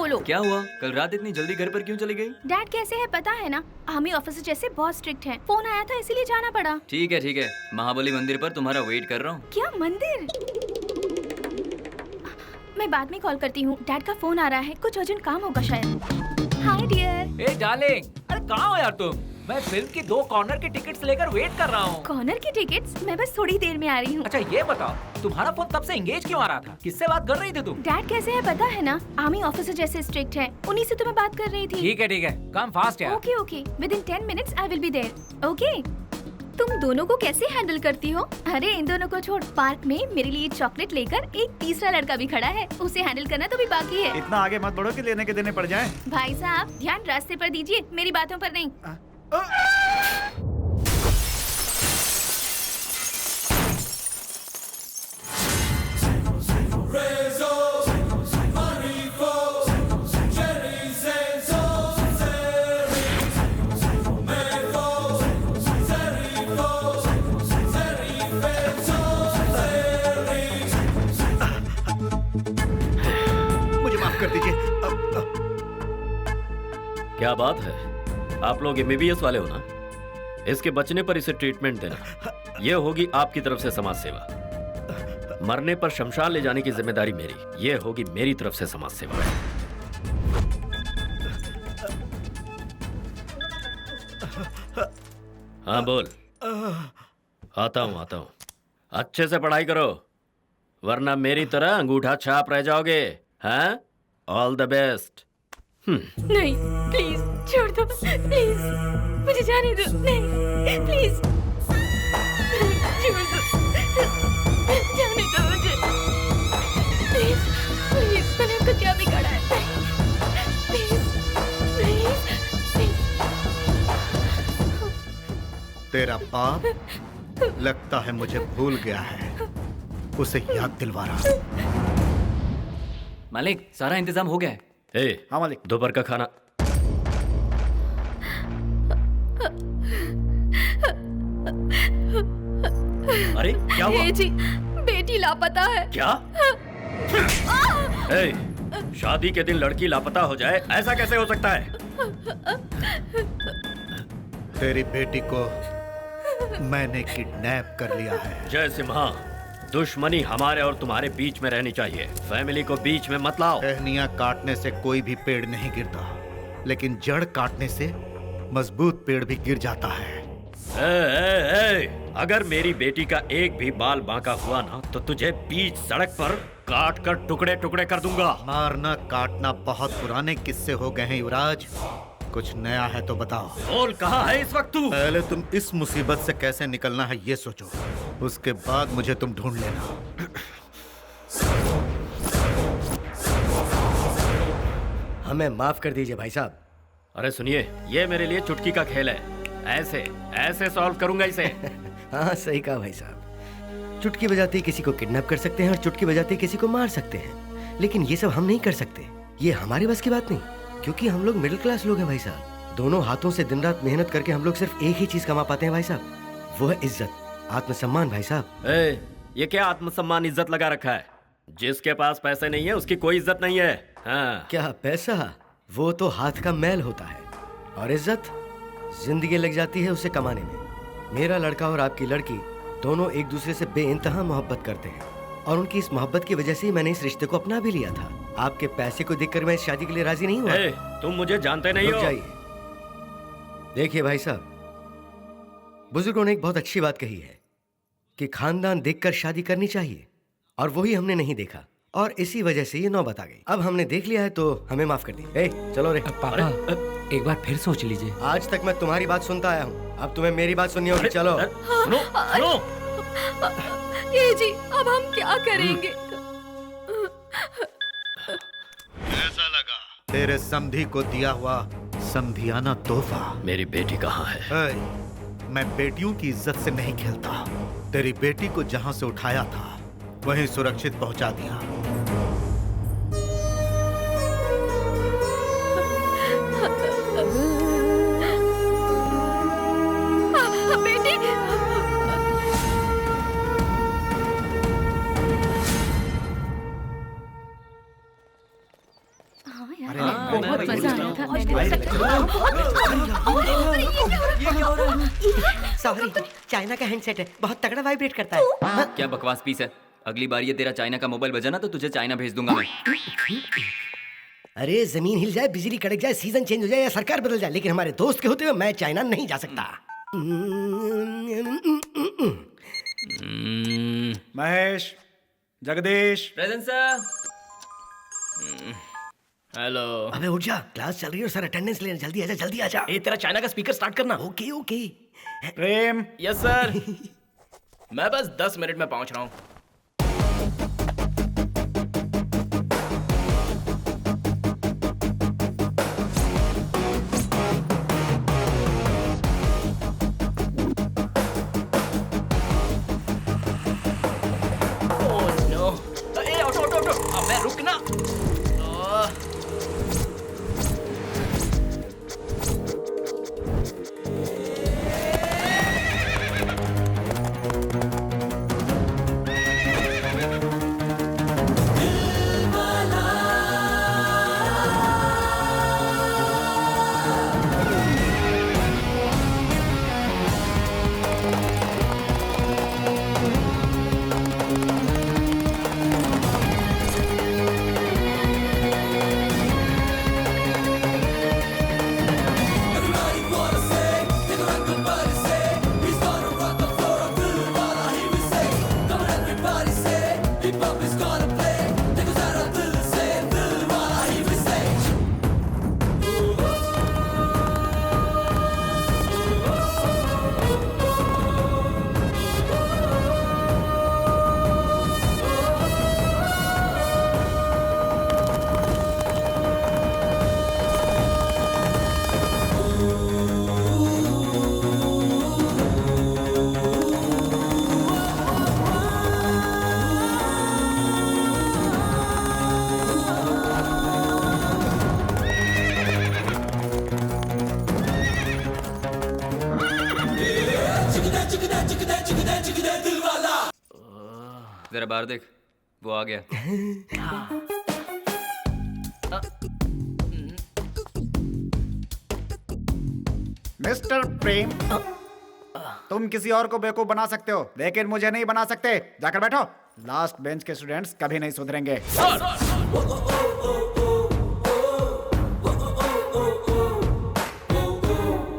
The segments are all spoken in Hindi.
बोलो। क्या हुआ? कल रात इतनी जल्दी घर पर क्यों चली गई? डैड कैसे है पता है ना, आर्मी ऑफिसर जैसे बहुत स्ट्रिक्ट हैं। फोन आया था इसीलिए जाना पड़ा। ठीक है, महाबली मंदिर पर तुम्हारा वेट कर रहा हूँ। क्या मंदिर? मैं बाद में कॉल करती हूँ, डैड का फोन आ रहा है, कुछ अर्जेंट काम होगा शायद। Hi dear. ए डार्लिंग, अरे कहाँ हो यार तुम? मैं फिल्म की 2 कॉर्नर की टिकट्स लेकर वेट कर रहा हूँ। कॉर्नर की टिकट्स? मैं बस थोड़ी देर में आ रही हूँ। अच्छा ये बताओ, तुम्हारा फोन तब से एंगेज क्यों आ रहा था? किससे बात कर रही थी तुम? डैड कैसे है पता है ना, आर्मी ऑफिसर जैसे स्ट्रिक्ट है, उन्हीं से तो मैं बात कर रही थी। ठीक है, काम फास्ट यार। Okay, within 10 minutes I will be there. Okay. तुम दोनों को कैसे हैंडल करती हो? अरे इन दोनों को छोड़, पार्क में मेरे लिए चॉकलेट लेकर एक तीसरा लड़का भी खड़ा है, उसे हैंडल करना तो भी बाकी है। इतना आगे मत बढ़ो कि लेने के देने पड़ जाएं। भाई साहब ध्यान रास्ते पर दीजिए, मेरी बातों पर नहीं। मुझे माफ कर दीजिए। क्या बात है, आप लोग एमबीबीएस वाले हो ना? इसके बचने पर इसे ट्रीटमेंट देना, ये होगी आपकी तरफ से समाज सेवा। मरने पर शमशान ले जाने की जिम्मेदारी मेरी, ये होगी मेरी तरफ से समाज सेवा। हाँ बोल। आता हूँ। अच्छे से पढ़ाई करो, वरना मेरी तरह अंगूठा छाप रह जाओगे। हाँ, ऑल द बेस्ट। नहीं प्लीज छोड़ दो, प्लीज मुझे जाने दो। नहीं प्लीज छोड़ दो, जाने दो मुझे प्लीज। मैंने आपको क्या बिगाड़ा है? Please please please. तेरा बाप लगता है मुझे भूल गया है, उसे याद दिलवा रहा। मालिक सारा इंतजाम हो गया है। हाँ मालिक। दोपहर का खाना। अरे क्या हुआ? जी बेटी लापता है। क्या? शादी के दिन लड़की लापता हो जाए, ऐसा कैसे हो सकता है? तेरी बेटी को मैंने किडनैप कर लिया है। जय सिम्हा, दुश्मनी हमारे और तुम्हारे बीच में रहनी चाहिए, फैमिली को बीच में मत लाओ। टहनियां काटने से कोई भी पेड़ नहीं गिरता, लेकिन जड़ काटने से मजबूत पेड़ भी गिर जाता है। अगर मेरी बेटी का एक भी बाल बांका हुआ ना, तो तुझे बीच सड़क पर काट कर टुकड़े टुकड़े कर दूंगा। मारना काटना बहुत पुराने किस्से हो गए हैं युवराज, कुछ नया है तो बताओ। बोल, कहाँ है इस वक्त तू? पहले तुम इस मुसीबत से कैसे निकलना है ये सोचो, उसके बाद मुझे तुम ढूंढ लेना। हमें माफ कर दीजिए भाई साहब। अरे सुनिए, ये मेरे लिए चुटकी का खेल है, ऐसे ऐसे सॉल्व करूंगा इसे। हाँ सही कहा भाई साहब, चुटकी बजाते ही किसी को किडनैप कर सकते हैं और चुटकी बजाते ही किसी को मार सकते हैं, लेकिन ये सब हम नहीं कर सकते, ये हमारे बस की बात नहीं, क्योंकि हम लोग मिडिल क्लास लोग हैं भाई साहब। दोनों हाथों से दिन रात मेहनत करके हम लोग सिर्फ एक ही चीज कमा पाते हैं भाई साहब, वो है इज्जत, आत्मसम्मान भाई साहब। ये क्या आत्मसम्मान इज्जत लगा रखा है? जिसके पास पैसे नहीं है उसकी कोई इज्जत नहीं है। हाँ। क्या पैसा? वो तो हाथ का मैल होता है, और इज्जत जिंदगी लग जाती है उसे कमाने में। मेरा लड़का और आपकी लड़की दोनों एक दूसरे से बेइंतहा मोहब्बत करते हैं, और उनकी इस मोहब्बत की वजह से ही मैंने इस रिश्ते को अपना भी लिया था। आपके पैसे को देखकर मैं इस शादी के लिए राजी नहीं हुआ। तुम मुझे जानते नहीं हो। जाइए, देखिए भाई साहब, बुजुर्गों ने एक बहुत अच्छी बात कही है कि खानदान देखकर शादी करनी चाहिए, और वही हमने नहीं देखा, और इसी वजह से ये नौबत आ गई। अब हमने देख लिया है तो हमें माफ कर दी। चलो रे पापा, एक बार फिर सोच लीजिए। आज तक मैं तुम्हारी बात सुनता आया हूँ, अब तुम्हें मेरी बात सुननी होगी। चलो सुनो सुनो। ये जी अब हम क्या करेंगे? कैसा लगा तेरे समधी को दिया हुआ समधियाना तोहफा? मेरी बेटी कहाँ है? मैं बेटियों की इज्जत से नहीं खेलता। तेरी बेटी को जहाँ से उठाया था वहीं सुरक्षित पहुंचा दिया। बेटी, मजा आया था। सॉरी, चाइना का हैंडसेट है, बहुत तगड़ा वाइब्रेट करता है। हाँ? क्या बकवास पीस है। अगली बार ये तेरा चाइना का मोबाइल बजा ना तो तुझे चाइना भेज दूंगा मैं। अरे जमीन हिल जाए, बिजली कड़क जाए, सीजन चेंज हो जाए या सरकार बदल जाए, लेकिन हमारे दोस्त के होते हुए मैं चाइना नहीं जा सकता। Mahesh, Jagdish, present sir. Hello. अबे उठ जा, क्लास चल रही है और सर अटेंडेंस लेने, जल्दी आजा, जल्दी आजा। ए तेरा चाइना का स्पीकर स्टार्ट करना। Okay okay. Prem, yes sir. मैं बस 10 मिनट में पहुंच रहा हूँ। Oh no. ए ऑटो ऑटो ऑटो, अबे रुक ना। जरा बाहर देख, वो आ गया। मिस्टर प्रेम, तुम किसी और को बेवकूफ बना सकते हो लेकिन मुझे नहीं बना सकते। जाकर बैठो। लास्ट बेंच के स्टूडेंट्स कभी नहीं सुधरेंगे।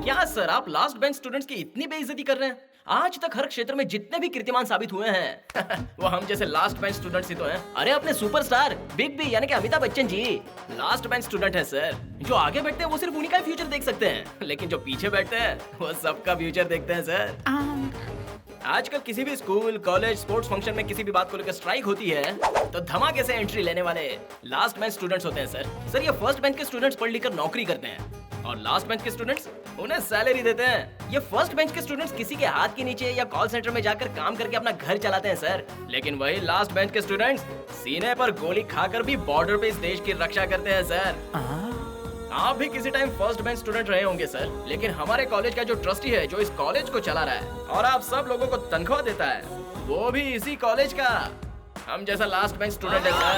क्या सर, आप लास्ट बेंच स्टूडेंट्स की इतनी बेइज्जती कर रहे हैं? आज तक हर क्षेत्र में जितने भी कीर्तिमान साबित हुए हैं वो हम जैसे लास्ट बेंच स्टूडेंट्स ही तो हैं। अरे अपने सुपरस्टार बिग बी यानी कि Amitabh Bachchan ji last bench student है सर। जो आगे बैठते हैं वो सिर्फ उन्हीं का फ्यूचर देख सकते हैं, लेकिन जो पीछे बैठते हैं वो सबका फ्यूचर देखते हैं सर। आजकल किसी भी स्कूल, कॉलेज, स्पोर्ट्स फंक्शन में किसी भी बात को लेकर स्ट्राइक होती है तो धमाके से एंट्री लेने वाले लास्ट बेंच स्टूडेंट्स होते हैं सर। ये फर्स्ट बेंच के स्टूडेंट्स पढ़ लिख कर नौकरी करते हैं और लास्ट बेंच के स्टूडेंट्स उन्हें सैलरी देते हैं। ये फर्स्ट बेंच के स्टूडेंट्स किसी के हाथ के नीचे या कॉल सेंटर में जाकर काम करके अपना घर चलाते हैं सर। लेकिन वही लास्ट बेंच के स्टूडेंट्स सीने पर गोली खाकर भी बॉर्डर पे इस देश की रक्षा करते हैं सर। आप भी किसी टाइम फर्स्ट बेंच स्टूडेंट रहे होंगे सर, लेकिन हमारे कॉलेज का जो ट्रस्टी है जो इस कॉलेज को चला रहा है और आप सब लोगों को तनख्वाह देता है, वो भी इसी कॉलेज का हम जैसा लास्ट बेंच स्टूडेंट है सर।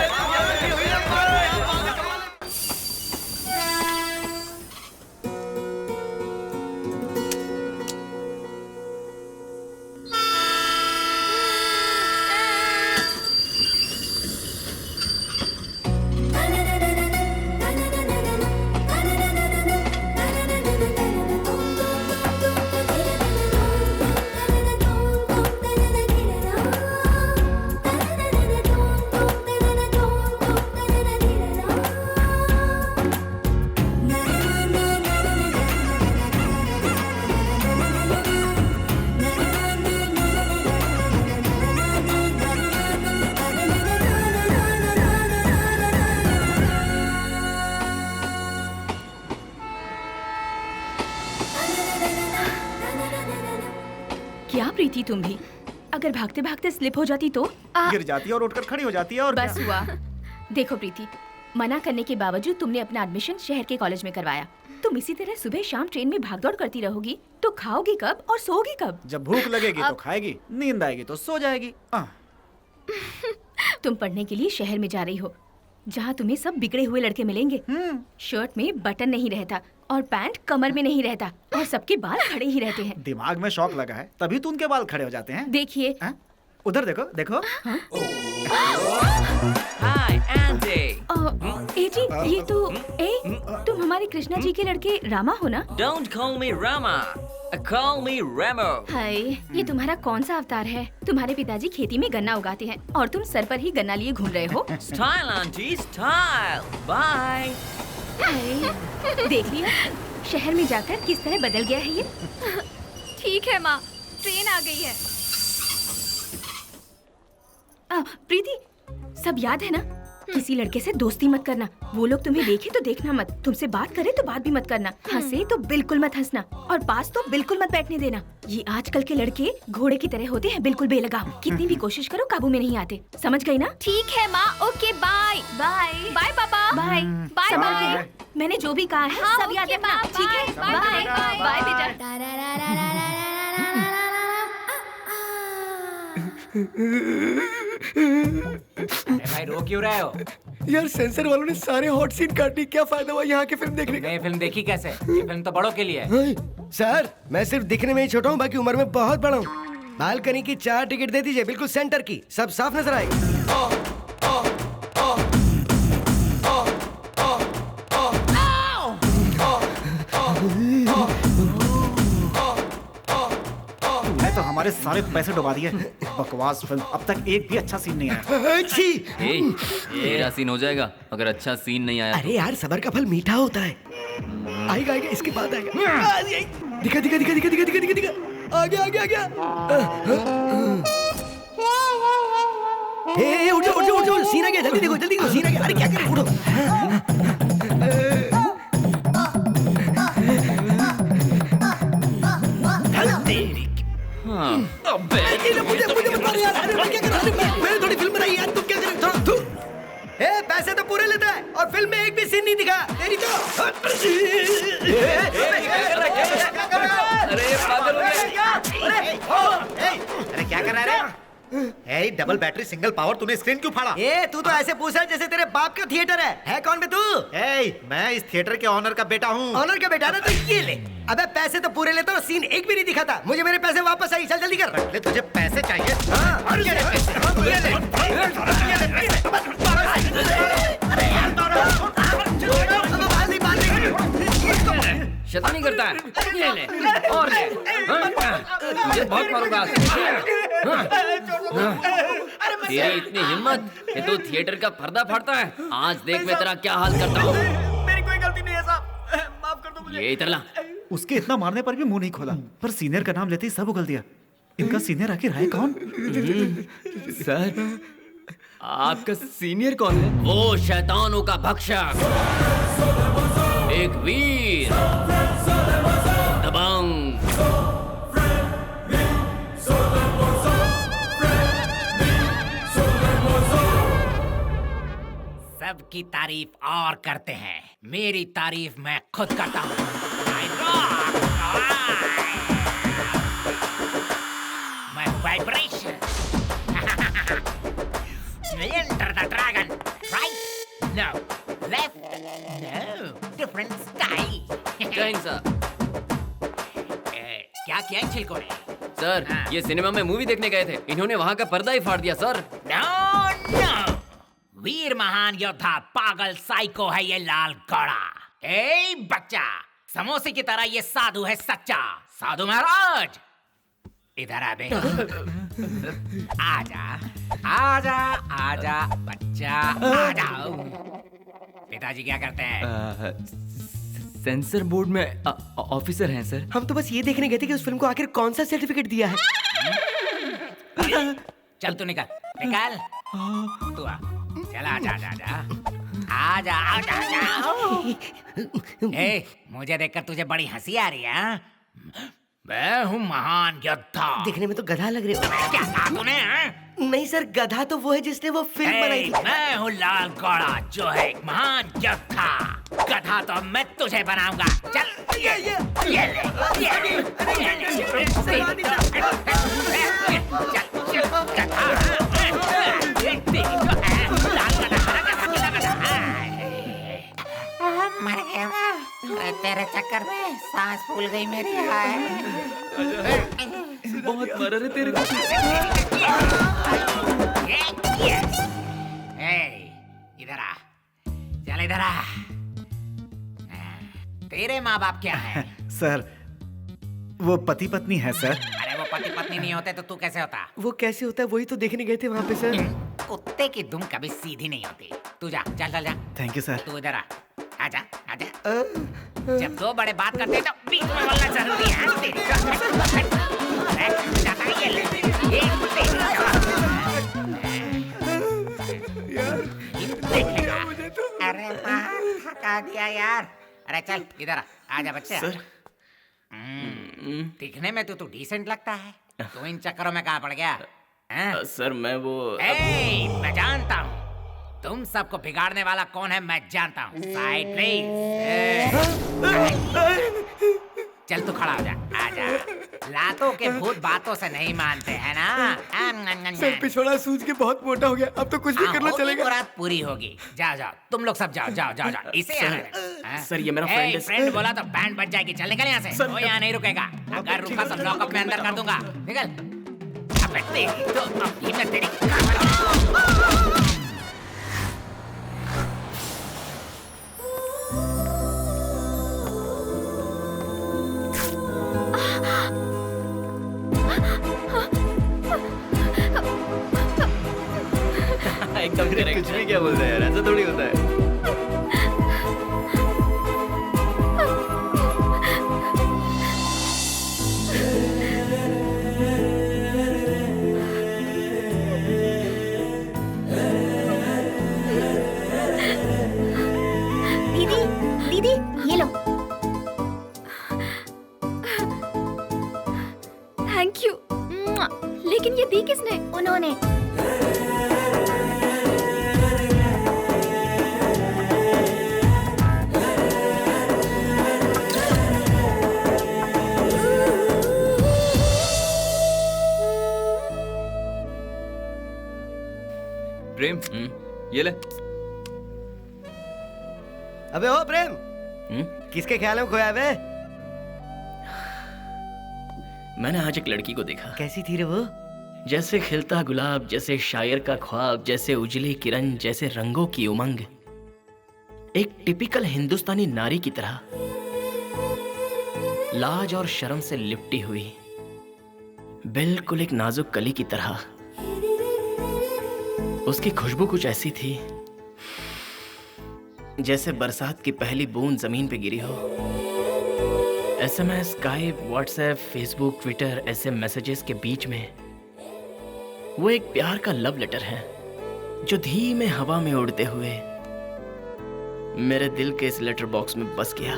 क्या प्रीति, तुम भी अगर भागते भागते स्लिप हो जाती तो गिर जाती है और उठकर खड़ी हो जाती है और बस क्या? हुआ। देखो प्रीति, मना करने के बावजूद तुमने अपना एडमिशन शहर के कॉलेज में करवाया। तुम इसी तरह सुबह शाम ट्रेन में भागदौड़ करती रहोगी तो खाओगी कब और सोओगी कब? जब भूख लगेगी तो खाएगी, नींद आएगी तो सो जाएगी। तुम पढ़ने के लिए शहर में जा रही हो, जहाँ तुम्हें सब बिगड़े हुए लड़के मिलेंगे। शर्ट में बटन नहीं रहता और पैंट कमर में नहीं रहता और सबके बाल खड़े ही रहते हैं। दिमाग में शौक लगा है तभी तो उनके बाल खड़े हो जाते हैं। देखिए। हाँ? उधर देखो देखो। हाय एंडी। ए जी, ये तो तुम हमारे कृष्णा जी के लड़के रामा हो ना? Don't call me Rama, call me Remo. Hi, ये तुम्हारा कौन सा अवतार है? तुम्हारे पिताजी खेती में गन्ना उगाते हैं और तुम सर पर ही गन्ना लिए घूम रहे हो। Style aunty style. बाय। हाय, देख लिया शहर में जाकर किस तरह बदल गया है ये। ठीक है माँ, ट्रेन आ गई है। प्रीति, सब याद है ना? किसी लड़के से दोस्ती मत करना। वो लोग तुम्हें देखे तो देखना मत, तुमसे बात करे तो बात भी मत करना, हंसे तो बिल्कुल मत हंसना और पास तो बिल्कुल मत बैठने देना। ये आजकल के लड़के घोड़े की तरह होते हैं, बिल्कुल बेलगाम। कितनी भी कोशिश करो काबू में नहीं आते। समझ गई ना? ठीक है माँ, ओके बाय। बाय बाय पापा। Bye bye bye. बाय। मैंने जो भी कहा है हाँ, सब याद ओके, रखना, माँ, ठीक है? Bye, bye bye, bye bye. भाई रो क्यों रहे हो? यार सेंसर वालों ने सारे हॉट सीन काट दी, क्या फायदा हुआ यहाँ की फिल्म देखने का? ये फिल्म देखी कैसे? ये फिल्म तो बड़ों के लिए है। सर मैं सिर्फ दिखने में ही छोटा हूँ, बाकी उम्र में बहुत बड़ा हूँ। बालकनी की 4 टिकट दे दीजिए, बिल्कुल सेंटर की, सब साफ नजर आएगी। मैं तो हमारे सारे पैसे डुबा दिए। बकवास फिल्म, अब तक एक भी अच्छा सीन नहीं आया। तेरा सीन हो जाएगा अगर अच्छा सीन नहीं आया। अरे यार सबर का फल मीठा होता है। आएगा आएगा, इसके बाद आएगा। दिखा दिखा दिखा दिखा दिखा दिखा दिखा, आ गया आ गया आ गया। उठ जाओ उठ जाओ उठ जाओ, सीन आ गया, जल्दी देखो जल्दी देखो, सीन आ गया। अरे क्या कर रहे हो, उठो। मैंने थोड़ी फिल्म बनाई यार, तुम क्या कर रहे हो? पैसे तो पूरे लेता है और फिल्म में एक भी सीन नहीं दिखा। तेरी तो अरे पागल हो गया। अरे क्या कर रहा है? ए, डबल बैटरी सिंगल पावर, तूने स्क्रीन क्यों फाड़ा? तू तो ऐसे पूछ रहा है जैसे तेरे बाप का थिएटर है कौन बे तू? मैं इस थिएटर के ऑनर का बेटा हूँ। ऑनर का बेटा ना, तो ये ले। अबे पैसे तो पूरे लेता और सीन एक भी नहीं दिखा था। मुझे मेरे पैसे वापस आई, चल जल्दी कर। ले, तुझे पैसे चाहिए? शैतानी करता है। ये ले और ले। मुझे बहुत मारूंगा। तेरी इतनी हिम्मत कि तू थिएटर का पर्दा फाड़ता है। आज देख मैं तेरा क्या हाल करता हूँ। मेरी कोई गलती नहीं है साहब, माफ कर दो मुझे। ये इधर ला। उसके इतना मारने पर भी मुंह नहीं खोला, पर सीनियर का नाम लेते ही सब उगल दिया। इनका सीनियर आखिर है कौन? सर, आपका सीनियर कौन है? वो शैतानों का भक्षक, एक वीर, दबंग। सबकी तारीफ और करते हैं, मेरी तारीफ मैं खुद करता हूँ। I rock! मैं vibration. Enter the dragon. Right? No. Left? No. Different style. जय हिंद सर। क्या किया इन छिलकों ने? सर, ये सिनेमा में मूवी देखने गए थे, इन्होंने वहाँ का पर्दा ही फाड़ दिया सर। No. वीर महान योद्धा पागल साइको है ये लाल घोड़ा। ए बच्चा, समोसे की तरह ये साधु है सच्चा। साधु महाराज इधर आ बे। आजा आजा आजा बच्चा आ जाओ। पिताजी क्या करते हैं? सेंसर बोर्ड में ऑफिसर हैं सर। हम तो बस ये देखने गए थे कि उस फिल्म को आखिर कौन सा सर्टिफिकेट दिया है। चल तू निकल निकल। तू आ, चल आजा आजा आजा आजा आजा। ए, मुझे देखकर तुझे बड़ी हंसी आ रही है? मैं हूँ महान योद्धा। देखने में तो गधा लग रहे हो। क्या कहा तूने? नहीं सर, गधा तो वो है जिसने वो फिल्म बनाई थी। मैं हूँ लाल घोड़ा जो है एक महान योद्धा। गधा तो मैं तुझे बनाऊंगा। चल ये ले ये ले चल गधा। सांस फूल गई मेरी हाय। बहुत मरर है तेरे को। इधर आ, चल इधर आ। तेरे माँ बाप क्या है? सर वो पति पत्नी है सर। अरे वो पति पत्नी नहीं होते तो तू कैसे होता? वो कैसे होता है वही तो देखने गए थे वहाँ पे सर। कुत्ते की दुम कभी सीधी नहीं होती। तू जा, चल चल जा। Thank you sir. तू इधर आ, आजा आजा। जब दो बड़े बात करते हैं तो बीच में बोलना जरूरी है। जाता है ये ले। देखेगा। अरे मार हटा दिया यार। अरे चल इधर आ, आजा बच्चे। सर दिखने में तो तू डिसेंट लगता है। तू इन चक्करों में कहाँ पड़ गया? हैं? सर मैं वो मैं जानता हूँ तुम सबको बिगाड़ने वाला कौन है। मैं जानता हूँ। Side please. चल तू खड़ा हो जा, आजा। लातों के भूत बातों से नहीं मानते हैं ना। सर पिछवाड़ा सूझ के बहुत मोटा हो गया, अब तो कुछ भी करना चलेगा। मुराद पूरी होगी। जाओ जाओ, तुम लोग सब जाओ जाओ जाओ जाओ। इसे सर ये मेरा फ्रेंड है। फ्रेंड बोला तो बैंड बज जाएगी। चल निकल यहाँ से। वो यहाँ नहीं रुकेगा। अगर रुका तो लॉकअप में अंदर कर दूंगा। निकल। अबे तेरी तो अभी मैं तेरी एकदम करेक्ट। कुछ भी क्या बोल रहा है यार, ऐसा थोड़ी होता है। दीदी दीदी ये लो। Thank you. लेकिन ये दी किसने? उन्होंने। प्रेम ये ले। अबे ओ प्रेम, किसके ख्याल में खोया बे? मैंने आज एक लड़की को देखा। कैसी थी रे वो? जैसे खिलता गुलाब, जैसे शायर का ख्वाब, जैसे उजली किरण, जैसे रंगों की उमंग। एक टिपिकल हिंदुस्तानी नारी की तरह, लाज और शर्म से लिपटी हुई, बिल्कुल एक नाजुक कली की तरह। उसकी खुशबू कुछ ऐसी थी जैसे बरसात की पहली बूंद जमीन पे गिरी हो। SMS, Skype, WhatsApp, Facebook, Twitter, ऐसे मैसेजेस के बीच में वो एक प्यार का लव लेटर है जो धीमे हवा में उड़ते हुए मेरे दिल के इस लेटर बॉक्स में बस गया।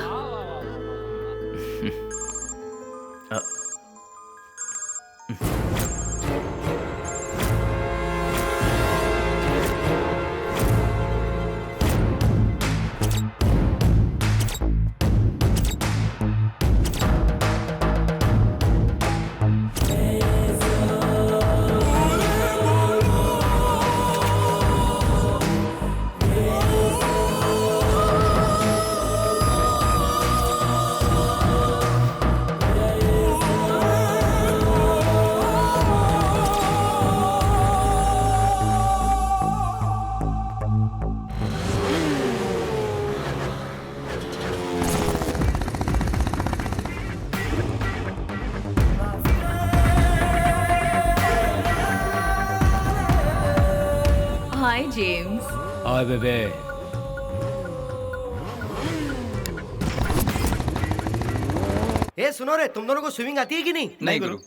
हाय जेम्स। हाय बेबे। ए सुनो रे, तुम दोनों को स्विमिंग आती है कि नहीं? नहीं गुरु।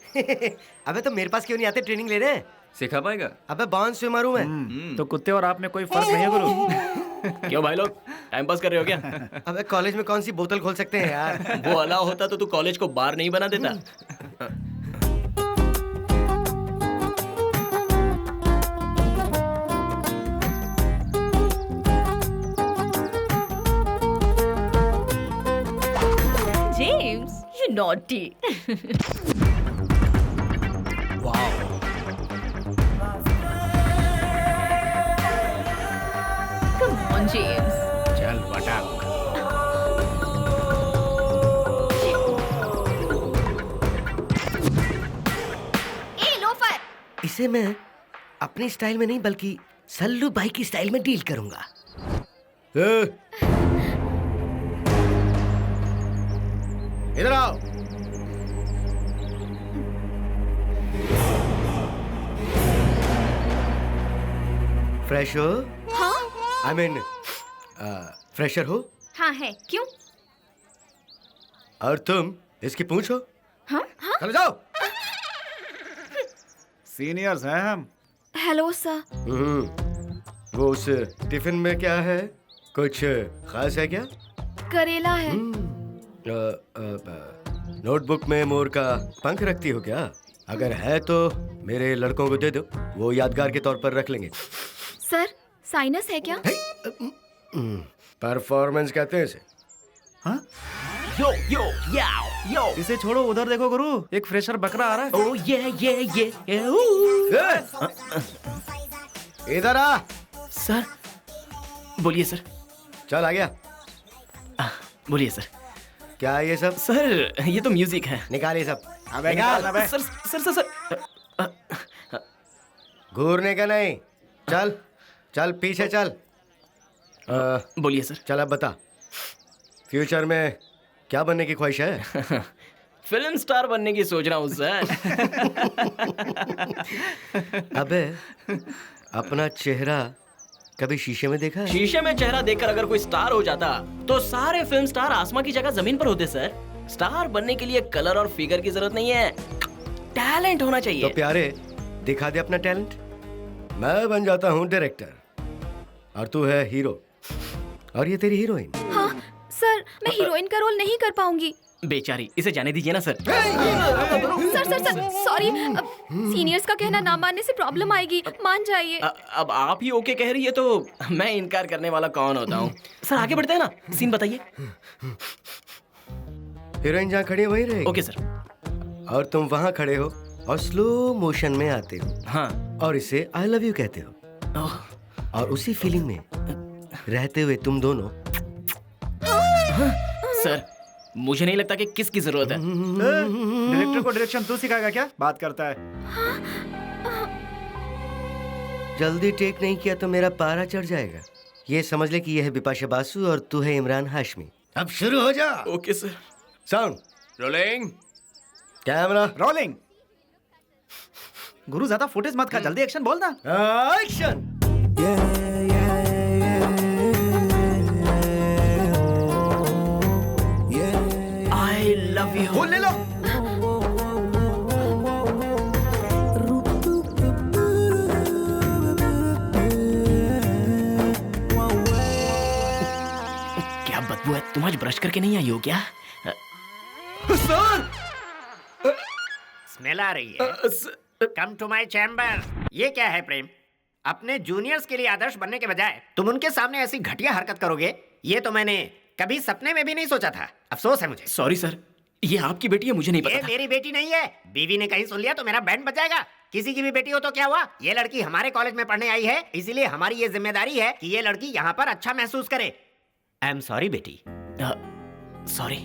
अबे तो मेरे पास क्यों नहीं आते ट्रेनिंग लेने? सिखा पाएगा? अबे बाउंस स्विमर हूँ मैं। तो कुत्ते और आप में कोई फर्क नहीं है गुरु? क्यों भाई लोग टाइम पास कर रहे हो क्या? अबे कॉलेज में कौन सी बोतल खोल सकते हैं यार? वो अलाउ होता तो तू कॉलेज को बार नहीं बना देता। James, you naughty. Come on, James. चल बटा। इसे मैं अपनी स्टाइल में नहीं बल्कि सल्लू भाई की स्टाइल में डील करूंगा। इधर आओ। फ्रेश हो? हाँ आई मीन फ्रेशर हो? हाँ है, क्यों? और तुम इसकी पूंछ हो? हाँ हाँ। चलो जाओ। सीनियर्स हैं हम। Hello sir. वो उस टिफिन में क्या है? कुछ खास है क्या? करेला है। नोटबुक में मोर का पंख रखती हो क्या? अगर है तो मेरे लड़कों को दे दो, वो यादगार के तौर पर रख लेंगे। सर साइनस है क्या? परफॉर्मेंस कहते हैं इसे। हाँ? यो यो याओ यो। इसे छोड़ो, उधर देखो गुरु, एक फ्रेशर बकरा आ रहा है। ओ ये इधर आ। सर बोलिए सर। चल आ गया। बोलिए सर। क्या है ये सब? सर ये तो म्यूजिक है। निकाल ये सब। अबे निकाल अबे। Sir sir sir sir. घूरने का नहीं। चल चल पीछे चल। बोलिए सर। चल अब बता, फ्यूचर में क्या बनने की ख्वाहिश है? फिल्म स्टार बनने की सोच रहा हूँ सर। अबे अपना चेहरा कभी शीशे में देखा है? शीशे में चेहरा देखकर अगर कोई स्टार हो जाता तो सारे फिल्म स्टार आसमां की जगह जमीन पर होते सर। स्टार बनने के लिए कलर और फिगर की जरूरत नहीं है, टैलेंट होना चाहिए। तो प्यारे दिखा दे अपना टैलेंट। मैं बन जाता हूँ डायरेक्टर और तू है हीरो और ये तेरी हीरोइन। हाँ सर, मैं हीरोइन का रोल नहीं कर पाऊंगी। बेचारी, इसे जाने दीजिए ना sir. Sir sir sir sorry, seniors का कहना ना मानने से प्रॉब्लम आएगी, मान जाइए। अब आप ही ओके कह रही है तो मैं इनकार करने वाला कौन होता हूँ। सर आगे बढ़ते हैं ना, सीन बताइए। हीरोइन जहाँ खड़ी है वहीं रहेगी। Okay sir. और तुम वहाँ खड़े हो और स्लो मोशन में आते हो। हाँ। और इसे आई लव यू कहते हो। और उसी फीलिंग में रहते हुए तुम दोनों। सर मुझे नहीं लगता कि किसकी जरूरत है। डायरेक्टर को डायरेक्शन तू सिखाएगा क्या? बात करता है। जल्दी टेक नहीं किया तो मेरा पारा चढ़ जाएगा। ये समझ ले कि यह है बिपाशा बासु और तू है इमरान हाशमी। अब शुरू हो जा। Okay sir. Sound rolling. Camera rolling. गुरु ज्यादा फुटेज मत खा, जल्दी एक्शन बोल ना। एक्शन। I love you. बोल ले लो। क्या बदबू है, तुम आज ब्रश करके नहीं आई हो क्या? सर स्मेल आ रही है। Come to my chamber. ये क्या है प्रेम? अपने जूनियर्स के लिए आदर्श बनने के बजाय तुम उनके सामने ऐसी घटिया हरकत करोगे, ये तो मैंने कभी सपने में भी नहीं सोचा था। अफसोस है मुझे। सॉरी सर, ये आपकी बेटी है, मुझे नहीं ये पता था। मेरी बेटी नहीं है। बीवी ने कहीं सुन लिया तो मेरा बैंड बजाएगा। किसी की भी बेटी हो तो क्या हुआ? ये लड़की हमारे कॉलेज में पढ़ने आई है, इसीलिए हमारी ये जिम्मेदारी है कि ये लड़की यहाँ पर अच्छा महसूस करे। आई एम सॉरी बेटी। सॉरी।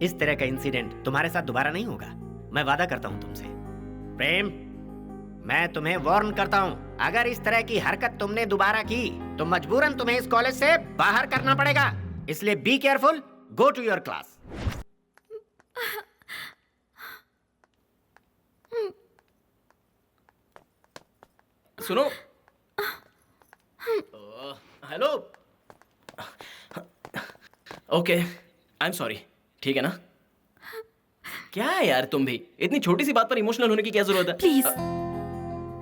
इस तरह का इंसिडेंट तुम्हारे साथ दोबारा नहीं होगा, मैं वादा करता हूँ तुमसे। प्रेम, मैं तुम्हें वार्न करता हूँ, अगर इस तरह की हरकत तुमने दोबारा की तो मजबूरन तुम्हें इस कॉलेज से बाहर करना पड़ेगा। इसलिए be careful, go to your class. सुनो। Hello. Okay, I am sorry. ठीक है ना? क्या है यार, तुम भी इतनी छोटी सी बात पर इमोशनल होने की क्या जरूरत है? प्लीज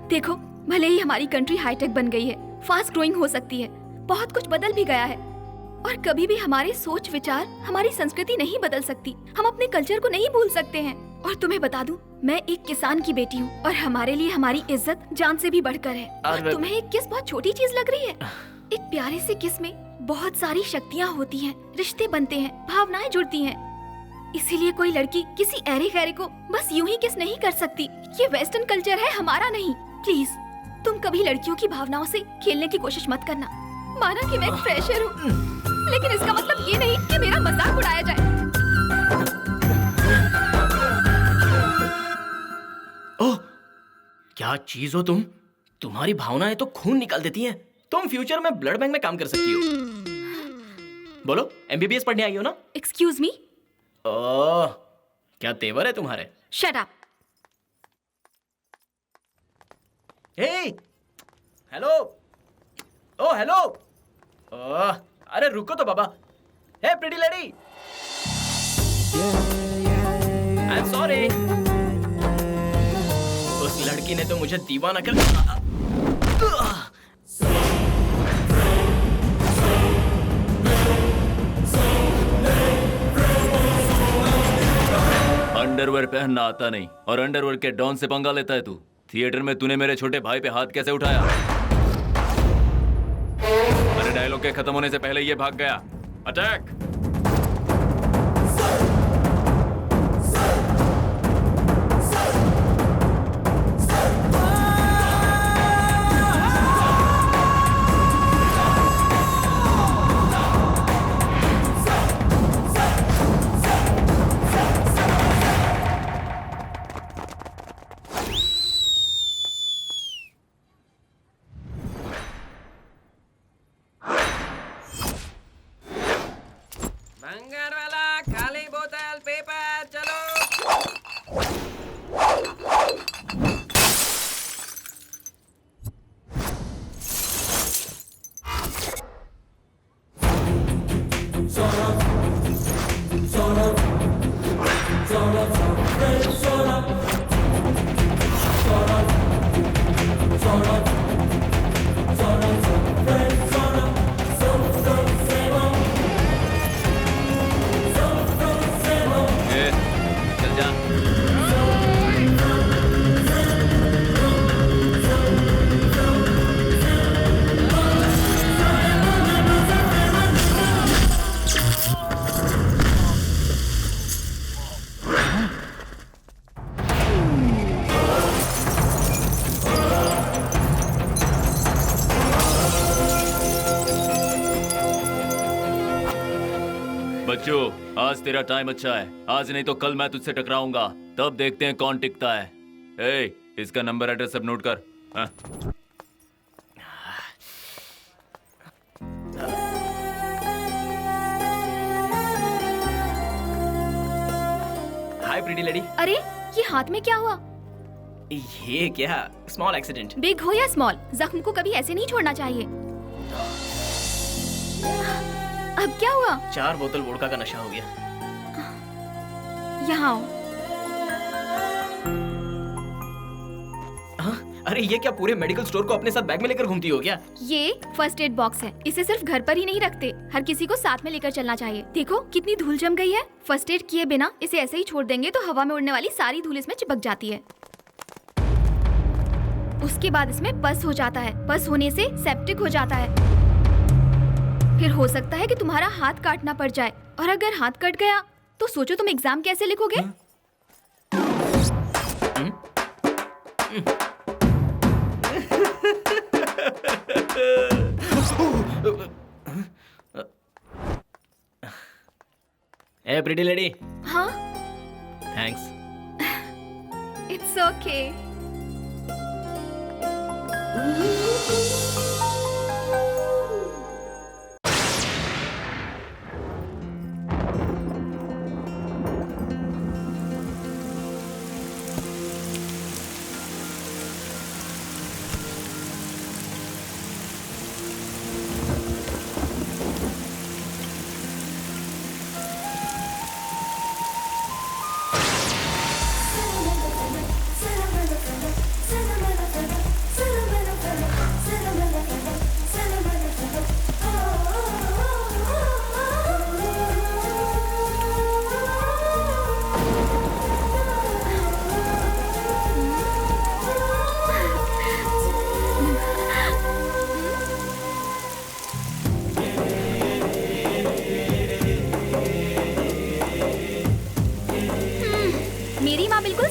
देखो, भले ही हमारी कंट्री हाईटेक बन गई है, फास्ट ग्रोइंग हो सकती है, बहुत कुछ बदल भी गया है, और कभी भी हमारे सोच विचार, हमारी संस्कृति नहीं बदल सकती। हम अपने कल्चर को नहीं भूल सकते हैं। और तुम्हें बता दूं, मैं एक किसान की बेटी हूँ और हमारे लिए हमारी इज्जत जान से भी बढ़कर है। और तुम्हें एक किस बहुत छोटी चीज लग रही है? एक प्यारे से किस में बहुत सारी शक्तियाँ होती हैं, रिश्ते बनते हैं, भावनाएं जुड़ती हैं। इसीलिए कोई लड़की किसी ऐरे गैरे को बस यूं ही किस नहीं कर सकती। ये वेस्टर्न कल्चर है, हमारा नहीं। प्लीज तुम कभी लड़कियों की भावनाओं से खेलने की कोशिश मत करना। माना कि मैं एक फ्रेशर हूँ, लेकिन इसका मतलब ये नहीं कि मेरा मजाक उड़ाया जाए। क्या चीज हो तुम? तुम्हारी भावनाएं तो खून निकाल देती हैं। तुम फ्यूचर में ब्लड बैंक में काम कर सकती हो। बोलो, एमबीबीएस पढ़ने आई हो ना? Excuse me. ओह, क्या तेवर है तुम्हारे। Shut up. Hey, hello. Oh hello. Oh, अरे रुको तो बाबा। Hey pretty lady, I am sorry. उस लड़की ने तो मुझे दीवाना कर। अंडरवेयर पहनना आता नहीं और अंडरवेयर के डॉन से पंगा लेता है तू। थिएटर में तूने मेरे छोटे भाई पे हाथ कैसे उठाया? मेरे डायलॉग के खत्म होने से पहले ये भाग गया। अटैक! भंगार वाला, खाली बोतल, पेपर, चलो। चल जा। बच्चों, आज तेरा टाइम अच्छा है। आज नहीं तो कल मैं तुझसे टकराऊंगा, तब देखते हैं कौन टिकता है। ए, इसका नंबर एड्रेस सब नोट कर। हाँ? हाय प्रीटी लेडी। अरे ये हाथ में क्या हुआ? ये क्या? Small accident. बिग हो या स्मॉल, जख्म को कभी ऐसे नहीं छोड़ना चाहिए। अब क्या हुआ? 4 बोतल वोडका का नशा हो गया। यहाँ आओ। हाँ? अरे ये क्या पूरे मेडिकल स्टोर को अपने साथ बैग में लेकर घूमती हो क्या? ये फर्स्ट एड बॉक्स है। इसे सिर्फ घर पर ही नहीं रखते, हर किसी को साथ में लेकर चलना चाहिए। देखो कितनी धूल जम गई है। फर्स्ट एड किए बिना इसे ऐसे ही छोड़ देंगे तो हवा में उड़ने वाली सारी धूल इसमें चिपक जाती है। उसके बाद इसमें पस हो जाता है। पस होने से सेप्टिक हो जाता है। फिर हो सकता है कि तुम्हारा हाथ काटना पड़ जाए, और अगर हाथ कट गया तो सोचो तुम एग्जाम कैसे लिखोगे? ए प्रीटी लेडी। हाँ, थैंक्स। It's okay.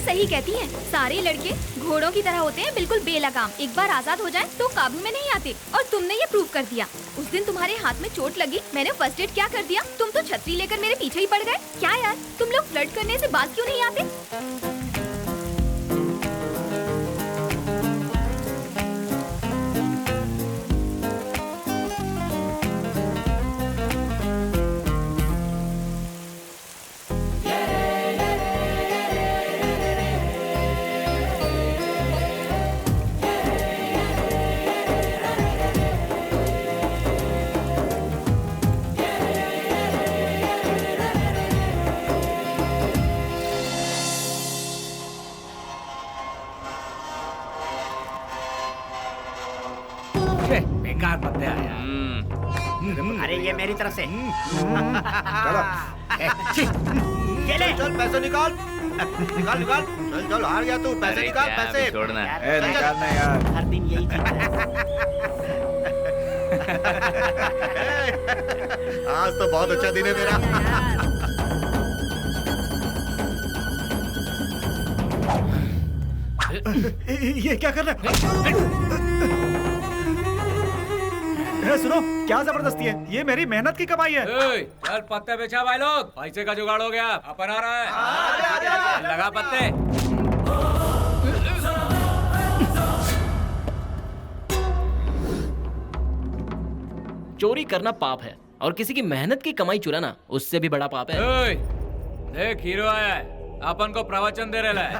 सही कहती हैं। सारे लड़के घोड़ों की तरह होते हैं, बिल्कुल बेलगाम। एक बार आजाद हो जाएं तो काबू में नहीं आते, और तुमने ये प्रूव कर दिया। उस दिन तुम्हारे हाथ में चोट लगी, मैंने फर्स्ट एड क्या कर दिया, तुम तो छतरी लेकर मेरे पीछे ही पड़ गए। क्या यार, तुम लोग फ्लर्ट करने से बात क्यों नहीं आते? चार पत्ते आया। अरे ये मेरी तरफ से। चलो ये ले। चल पैसे निकाल निकाल निकाल। चल चल हार गया तू, पैसे निकाल पैसे। छोड़ना है। ए, निकालना यार। हर दिन यही चीज आज तो बहुत अच्छा दिन है मेरा। ये क्या कर रहा है? सुनो, क्या जबरदस्ती है? ये मेरी मेहनत की कमाई है। चल पत्ते बेचा भाई लोग, पैसे का जुगाड़ हो गया। अपन आ रहा है, लगा पत्ते। चोरी करना पाप है और किसी की मेहनत की कमाई चुराना उससे भी बड़ा पाप है। देख हीरो आया है, अपन को प्रवचन दे रहा है।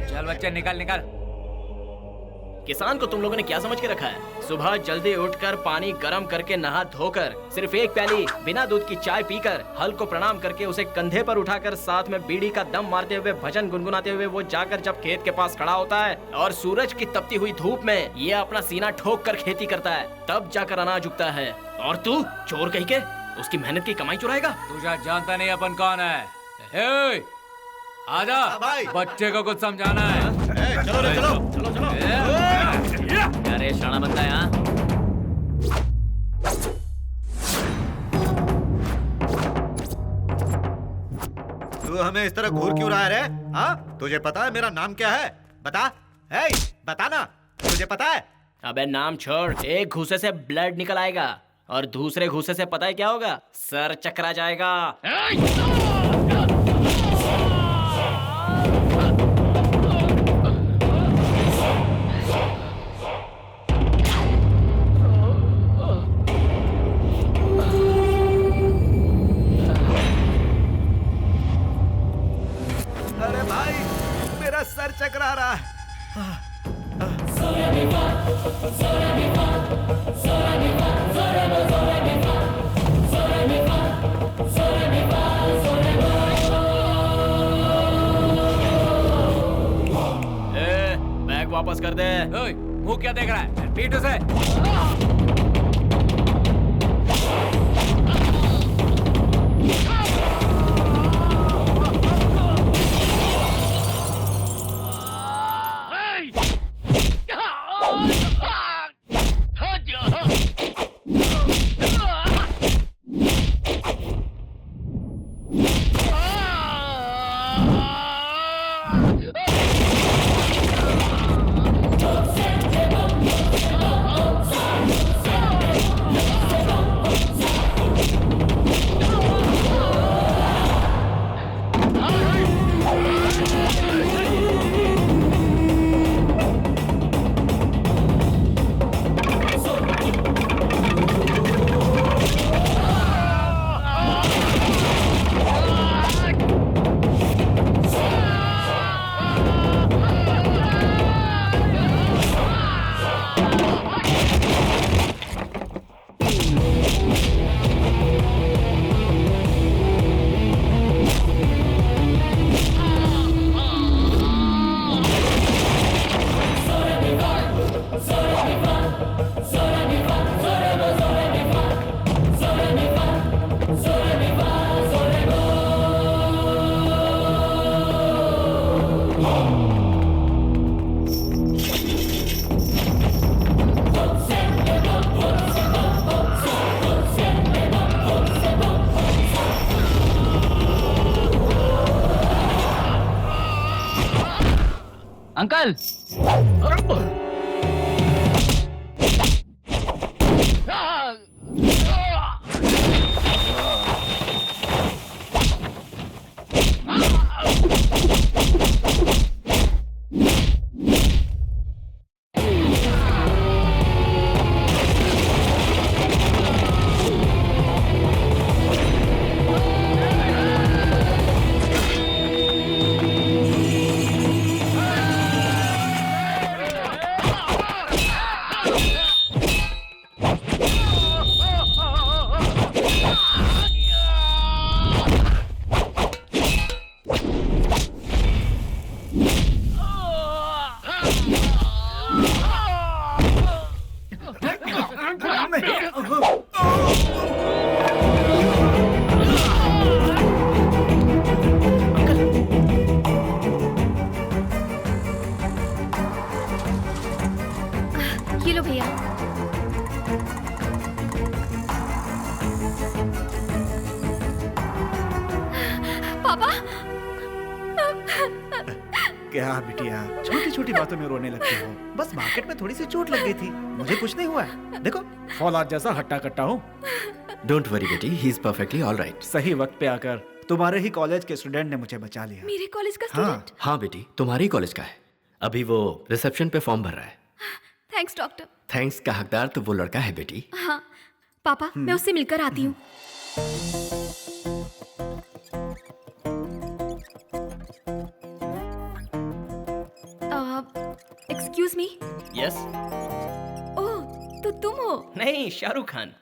चल बच्चे निकाल निकाल। किसान को तुम लोगों ने क्या समझ के रखा है? सुबह जल्दी उठकर पानी गर्म करके नहा धोकर सिर्फ एक प्याली बिना दूध की चाय पीकर हल को प्रणाम करके उसे कंधे पर उठाकर साथ में बीड़ी का दम मारते हुए भजन गुनगुनाते हुए वो जाकर जब खेत के पास खड़ा होता है और सूरज की तपती हुई धूप में ये अपना सीना ठोक कर खेती करता है, तब जाकर अनाज उगता है। और तू चोर कहीं के उसकी मेहनत की कमाई चुराएगा? तू जानता नहीं अपन कौन है। आजा भाई, बच्चे को कुछ समझाना है। चलो रे चलो चलो चलो। अरे शाना बनता है यहाँ। तू हमें इस तरह घूर क्यों रहा है रे? हाँ, तुझे पता है मेरा नाम क्या है? बता, हे, बता ना, तुझे पता है? अबे नाम छोड़, एक घूसे से ब्लड निकल आएगा और दूसरे घूसे से पता है क्या होगा? सर चकरा जाएगा। अरे भाई, मेरा सर चकरा रहा है। बैग वापस कर दे। मुंह क्या देख रहा है? पीठ उसे। अंकल में। ये लो भैया। पापा क्या बिटिया, छोटी छोटी बातों में रोने लगती हो। बस मार्केट में थोड़ी सी चोट लग गई थी, मुझे कुछ नहीं हुआ है। देखो फौलाद जैसा हट्टा कट्टा हूँ। डोंट वरी बेटी, he is perfectly all right. सही वक्त पे आकर तुम्हारे ही कॉलेज के स्टूडेंट ने मुझे बचा लिया। मेरे कॉलेज का हाँ स्टूडेंट? हाँ बेटी, तुम्हारे ही कॉलेज का है। अभी वो रिसेप्शन पे फॉर्म भर रहा है। Thanks doctor. थैंक्स का हकदार तो वो लड़का है बेटी। हाँ पापा, मैं उससे मिलकर आती हूँ। Excuse me. यस। ओह, तो तुम हो? नहीं, शाहरुख खान।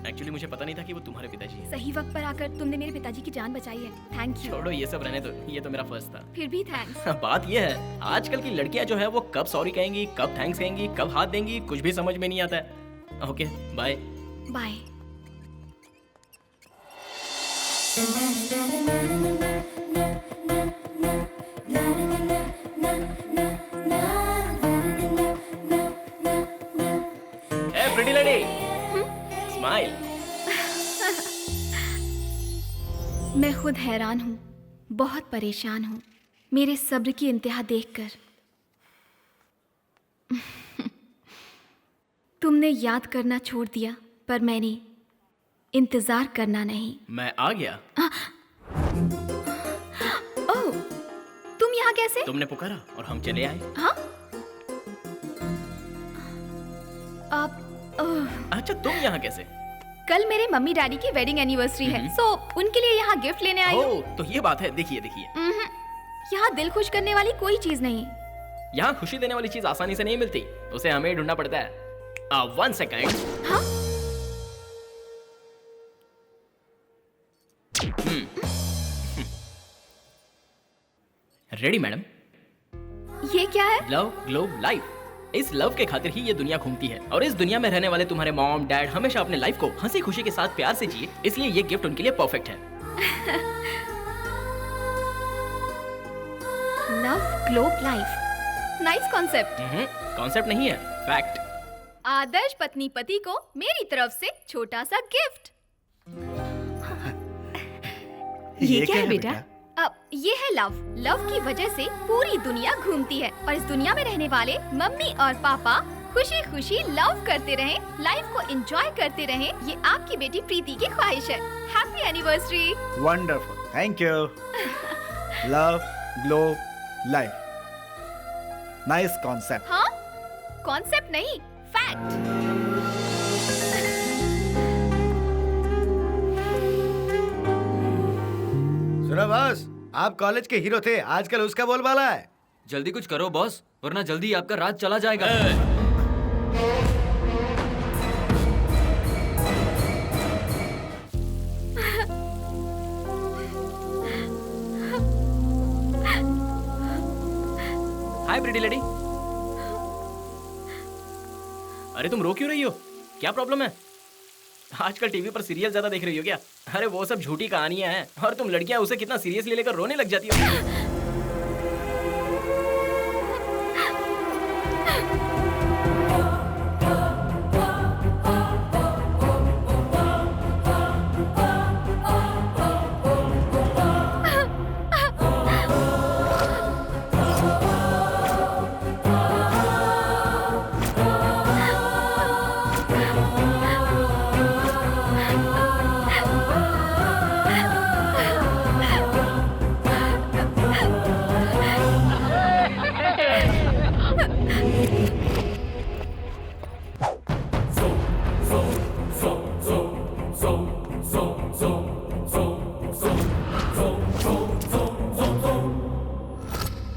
एक्चुअली मुझे पता नहीं था कि वो तुम्हारे पिताजी हैं। सही वक्त पर आकर तुमने मेरे पिताजी की जान बचाई है। Thank you. छोड़ो ये सब रहने दो, ये तो मेरा फर्स्ट था। फिर भी थैंक्स। बात ये है, आजकल की लड़कियां जो है वो कब सॉरी कहेंगी, कब थैंक्स कहेंगी, कब हाथ देंगी, कुछ भी समझ में नहीं आता है। Okay bye. Bye. Pretty lady, smile. मैं खुद हैरान हूँ, बहुत परेशान हूँ मेरे सब्र की इंतहा देखकर। तुमने याद करना छोड़ दिया, पर मैंने इंतजार करना नहीं। मैं आ गया। ओह, तुम यहाँ कैसे? तुमने पुकारा और हम चले आए। हाँ? आप अच्छा, तुम यहाँ कैसे? कल मेरे मम्मी डैडी की वेडिंग एनिवर्सरी है, सो उनके लिए यहाँ गिफ्ट लेने आई हूँ। तो ये बात है। देखिए देखिए, यहाँ दिल खुश करने वाली कोई चीज नहीं। यहाँ खुशी देने वाली चीज आसानी से नहीं मिलती, उसे हमें ही ढूंढना पड़ता है। 1 सेकंड। हाँ? Ready madam? ये क्या है? Love globe life. इस लव के खातिर ही ये दुनिया घूमती है, और इस दुनिया में रहने वाले तुम्हारे मॉम डैड हमेशा अपने लाइफ को हंसी खुशी के साथ प्यार से जिए, इसलिए ये गिफ्ट उनके लिए परफेक्ट है। Love globe life, nice concept. Concept नहीं है, फैक्ट। आदर्श पत्नी पति को मेरी तरफ से छोटा सा गिफ्ट। ये क्या है बेटा? अब ये है लव। लव की वजह से पूरी दुनिया घूमती है, और इस दुनिया में रहने वाले मम्मी और पापा खुशी खुशी लव करते रहें, लाइफ को एंजॉय करते रहें, ये आपकी बेटी प्रीति की ख्वाहिश है। Happy anniversary. Wonderful, thank you. Love globe life, nice concept. हाँ, कॉन्सेप्ट नहीं, फैक्ट। सुनो बॉस, आप कॉलेज के हीरो थे, आजकल उसका बोलबाला है। जल्दी कुछ करो बॉस, वरना जल्दी आपका राज चला जाएगा। हाय प्रिटी लेडी। अरे तुम रो क्यों रही हो? क्या प्रॉब्लम है? आजकल टीवी पर सीरियल ज्यादा देख रही हो क्या? अरे वो सब झूठी कहानियां हैं, और तुम लड़कियां उसे कितना सीरियसली लेकर रोने लग जाती हो।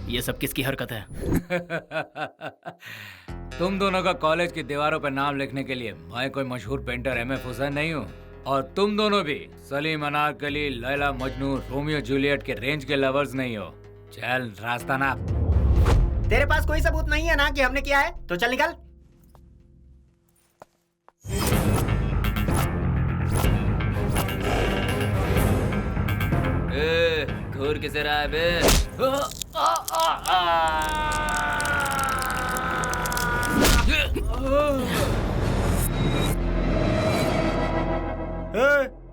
ये सब किसकी हरकत है? तुम दोनों का कॉलेज की दीवारों पर नाम लिखने के लिए मैं कोई मशहूर पेंटर एम.एफ. हुसैन नहीं हूँ, और तुम दोनों भी सलीम अनारकली, लैला मजनू, रोमियो जूलियट के रेंज के लवर्स नहीं हो। चल रास्ता नाप। तेरे पास कोई सबूत नहीं है ना कि हमने किया है, तो चल निकल। घूर किसे रहा है बे?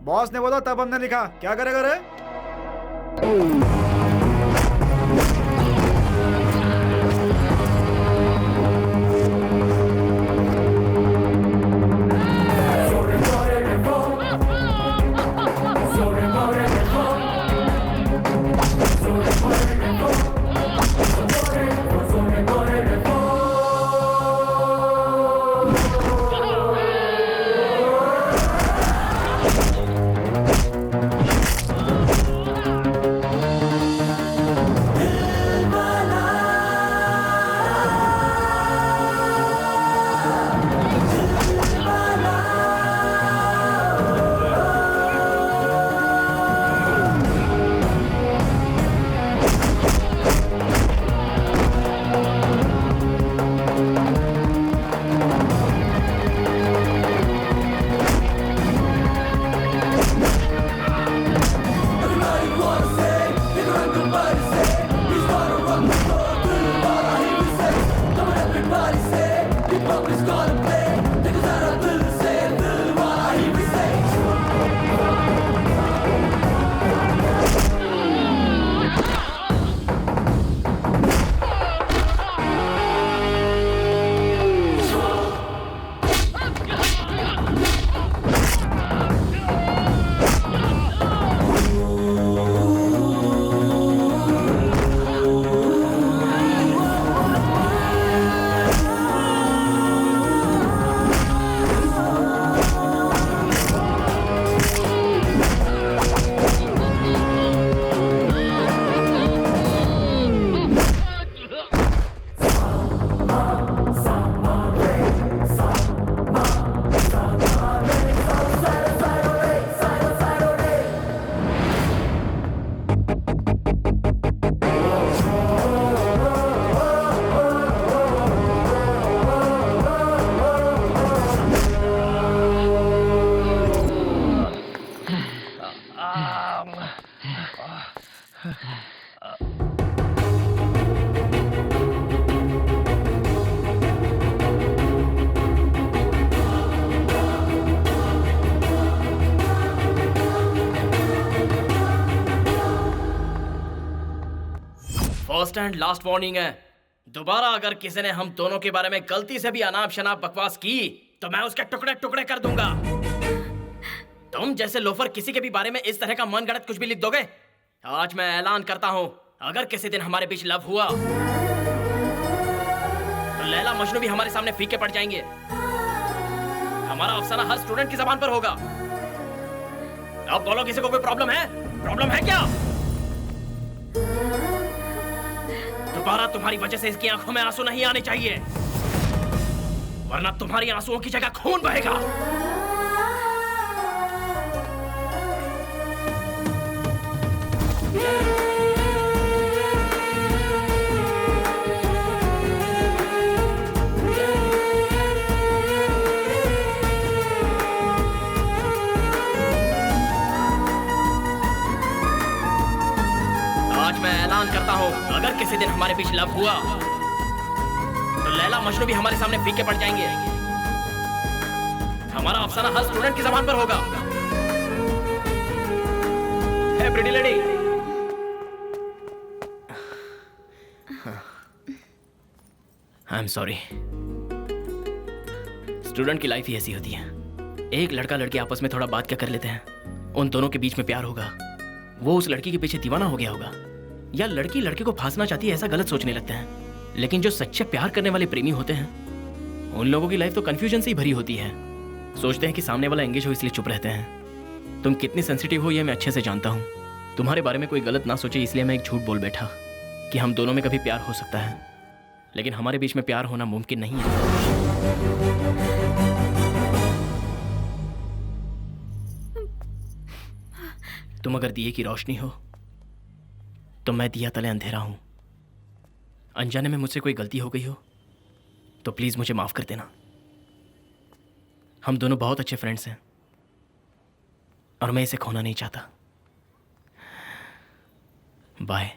बॉस ने बोला तब हमने लिखा, क्या करेगा रे? फर्स्ट एंड लास्ट वार्निंग है, दोबारा अगर किसी ने हम दोनों के बारे में गलती से भी अनाप शनाप बकवास की तो मैं उसके टुकड़े टुकड़े कर दूंगा। तुम जैसे लोफर किसी के भी बारे में इस तरह का मनगढ़ंत कुछ भी लिख दोगे, आज मैं ऐलान करता हूं, अगर किसी दिन हमारे बीच लव हुआ तो लैला मजनू भी हमारे सामने फीके पड़ जाएंगे। हमारा अफसाना हर स्टूडेंट की जबान पर होगा। अब बोलो, किसी को कोई प्रॉब्लम है? प्रॉब्लम है क्या? दोबारा तुम्हारी वजह से इसकी आंखों में आंसू नहीं आने चाहिए, वरना तुम्हारी आंसुओं की जगह खून बहेगा। आज मैं ऐलान करता हूं, अगर किसी दिन हमारे बीच लव हुआ तो लैला मजनू भी हमारे सामने फीके पड़ जाएंगे। हमारा अफसाना हर स्टूडेंट की जबान पर होगा। Hey pretty lady, I am sorry. Student की लाइफ ही ऐसी होती है। एक लड़का लड़की आपस में थोड़ा बात क्या कर लेते हैं, उन दोनों के बीच में प्यार होगा। वो उस लड़की के पीछे दीवाना हो गया होगा, या लड़की लड़के को फांसना चाहती है, ऐसा गलत सोचने लगते हैं। लेकिन जो सच्चे प्यार करने वाले प्रेमी होते हैं, उन लोगों की लाइफ तो कंफ्यूजन से ही भरी होती है। सोचते हैं कि सामने वाला एंगेज हो इसलिए चुप रहते हैं। तुम कितनी सेंसिटिव हो यह मैं अच्छे से जानता हूँ। तुम्हारे बारे में कोई गलत ना सोचे इसलिए मैं एक झूठ बोल बैठा कि हम दोनों में कभी प्यार हो सकता है, लेकिन हमारे बीच में प्यार होना मुमकिन नहीं है। तुम अगर दिए की रोशनी हो तो मैं दिया तले अंधेरा हूं। अनजाने में मुझसे कोई गलती हो गई हो तो प्लीज मुझे माफ कर देना। हम दोनों बहुत अच्छे फ्रेंड्स हैं और मैं इसे खोना नहीं चाहता। बाय।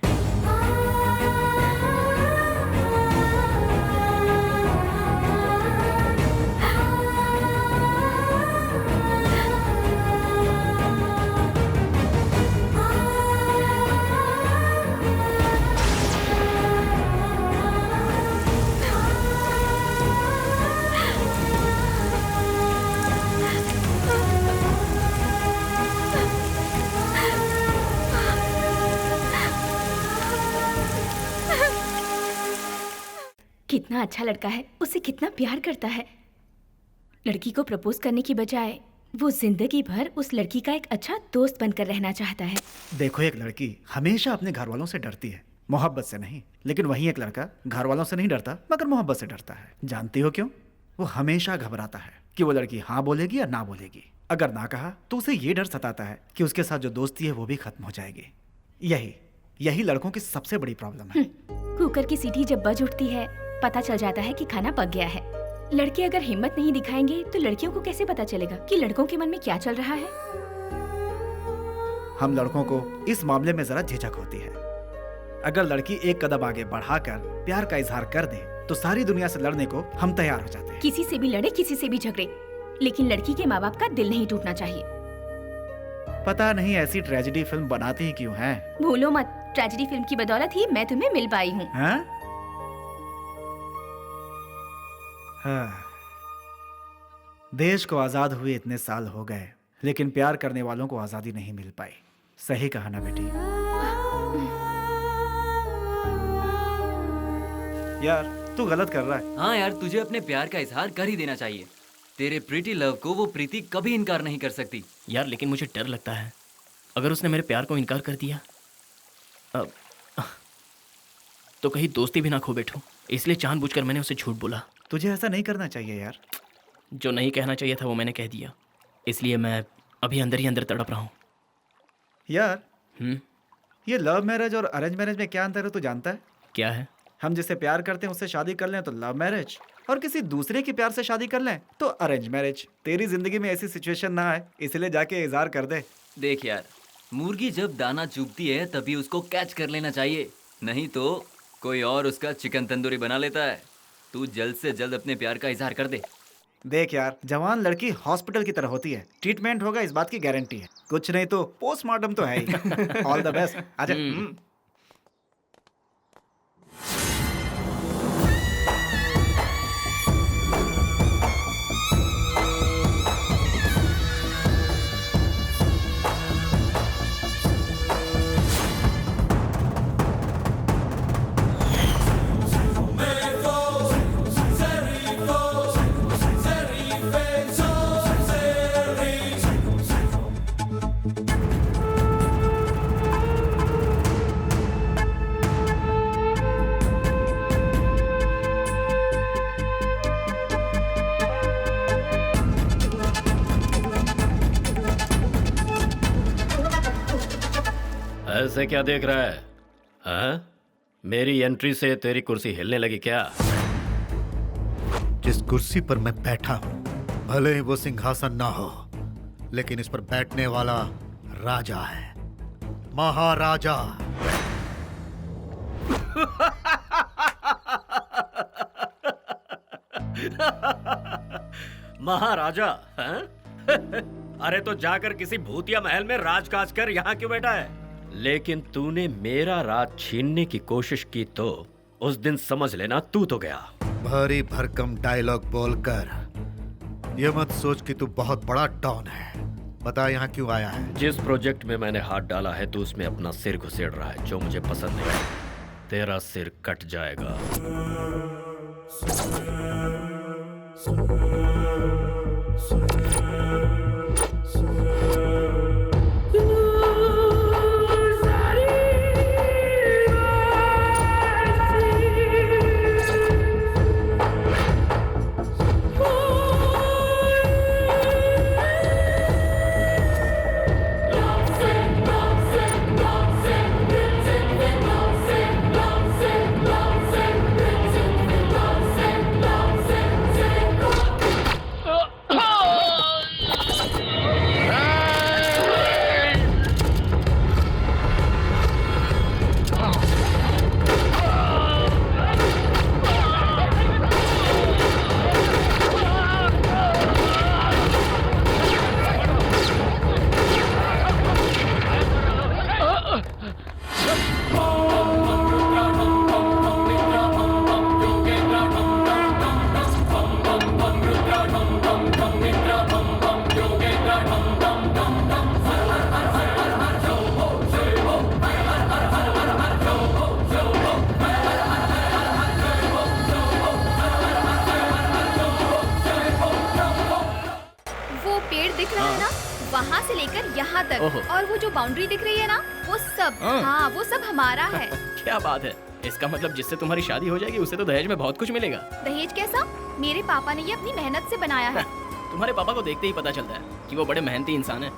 कितना अच्छा लड़का है, उससे कितना प्यार करता है। लड़की को प्रपोज करने की बजाय वो जिंदगी भर उस लड़की का एक अच्छा दोस्त बनकर रहना चाहता है। देखो, एक लड़की हमेशा अपने घर वालों से डरती है, मोहब्बत से नहीं। लेकिन वहीं एक लड़का घर वालों से नहीं डरता मगर मोहब्बत से डरता है। जानती हो क्यों? वो हमेशा घबराता है कि वो लड़की हाँ बोलेगी या ना बोलेगी। अगर ना कहा तो उसे ये डर सताता है कि उसके साथ जो दोस्ती है वो भी खत्म हो जाएगी। यही लड़कों की सबसे बड़ी प्रॉब्लम है। कुकर की सीटी जब बज उठती है पता चल जाता है कि खाना पक गया है। लड़के अगर हिम्मत नहीं दिखाएंगे तो लड़कियों को कैसे पता चलेगा कि लड़कों के मन में क्या चल रहा है? हम लड़कों को इस मामले में जरा झिझक होती है। अगर लड़की एक कदम आगे बढ़ाकर प्यार का इजहार कर दे तो सारी दुनिया से लड़ने को हम तैयार हो जाते हैं। किसी से भी लड़े, किसी से भी झगड़े, लेकिन लड़की के माँ बाप का दिल नहीं टूटना चाहिए। पता नहीं ऐसी ट्रेजेडी फिल्म बनाती ही क्यों हैं? भूलो मत, ट्रेजेडी फिल्म की बदौलत ही मैं तुम्हें मिल पाई हूँ। हाँ? देश को आजाद हुए इतने साल हो गए लेकिन प्यार करने वालों को आजादी नहीं मिल पाई। सही कहा ना बेटी? यार तू गलत कर रहा है। हाँ यार, तुझे अपने प्यार का इजहार कर ही देना चाहिए। तेरे प्रीति लव को वो प्रीति कभी इनकार नहीं कर सकती। यार लेकिन मुझे डर लगता है अगर उसने मेरे प्यार को इनकार कर दिया तो कहीं दोस्ती भी ना खो बैठूं। इसलिए जानबूझकर मैंने उसे झूठ बोला। तुझे ऐसा नहीं करना चाहिए यार। जो नहीं कहना चाहिए था वो मैंने कह दिया, इसलिए मैं अभी अंदर ही अंदर तड़प रहा हूँ। यार ये लव मैरिज और अरेंज मैरिज में क्या अंतर है तू जानता है? क्या है? हम जिससे प्यार करते हैं उससे शादी कर लें तो लव मैरिज, और किसी दूसरे के प्यार से शादी कर लें तो अरेंज मैरिज। तेरी जिंदगी में ऐसी सिचुएशन ना आए इसलिए जाके इजहार कर दे। देख यार, मुर्गी जब दाना चुगती है तभी उसको कैच कर लेना चाहिए, नहीं तो कोई और उसका चिकन तंदूरी बना लेता है। तू जल्द से जल्द अपने प्यार का इजहार कर दे। देख यार, जवान लड़की हॉस्पिटल की तरह होती है, ट्रीटमेंट होगा इस बात की गारंटी है, कुछ नहीं तो पोस्टमार्टम तो है ही। All the best. आजा। ऐसे क्या देख रहा है? हाँ? मेरी एंट्री से तेरी कुर्सी हिलने लगी क्या? जिस कुर्सी पर मैं बैठा हूं भले ही वो सिंहासन ना हो, लेकिन इस पर बैठने वाला राजा है, महाराजा। महाराजा? हाँ? अरे तो जाकर किसी भूतिया महल में राजकाज कर, यहाँ क्यों बैठा है? लेकिन तूने मेरा राज छीनने की कोशिश की तो उस दिन समझ लेना तू तो गया। भारी भरकम डायलॉग बोलकर ये मत सोच कि तू बहुत बड़ा डॉन है। बता यहाँ क्यों आया है? जिस प्रोजेक्ट में मैंने हाथ डाला है तो उसमें अपना सिर घुसेड़ रहा है, जो मुझे पसंद नहीं। तेरा सिर कट जाएगा। दिख रहा है ना, वहाँ से लेकर यहाँ तक, और वो जो बाउंड्री दिख रही है ना, वो सब, हाँ वो सब हमारा है। क्या बात है, इसका मतलब जिससे तुम्हारी शादी हो जाएगी उसे तो दहेज में बहुत कुछ मिलेगा। दहेज कैसा? मेरे पापा ने ये अपनी मेहनत से बनाया है। तुम्हारे पापा को देखते ही पता चलता है कि वो बड़े मेहनती इंसान है।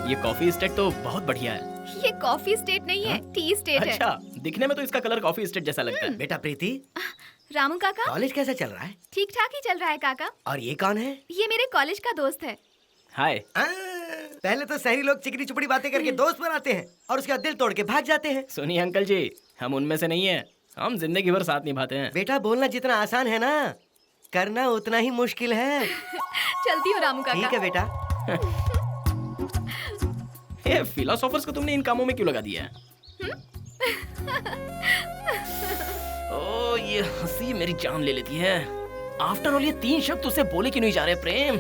ये कॉफी स्टेट तो बहुत बढ़िया है। ये कॉफी स्टेट नहीं है, टी स्टेट है। अच्छा, दिखने में तो इसका कलर कॉफी स्टेट जैसा लगता है। बेटा प्रीति, रामू काका, कॉलेज कैसा चल रहा है? ठीक ठाक ही चल रहा है काका। और ये कौन है? ये मेरे कॉलेज का दोस्त है। हाय। पहले तो शहरी लोग चिकनी चुपड़ी बातें करके दोस्त बनाते हैं और उसके बाद दिल तोड़ के भाग जाते हैं। सुनिए अंकल जी, हम उनमें से नहीं है, हम जिंदगी भर साथ निभाते हैं। बेटा बोलना जितना आसान है ना, करना उतना ही मुश्किल है। चलती हूँ रामू काका। ठीक है बेटा। ये फिलोसोफर्स को तुमने इन कामों में क्यों लगा दिया है? ओ ये हंसी मेरी जान ले लेती है। आफ्टर ऑल ये 3 शब्द उसे बोले क्यों नहीं जा रहे Prem?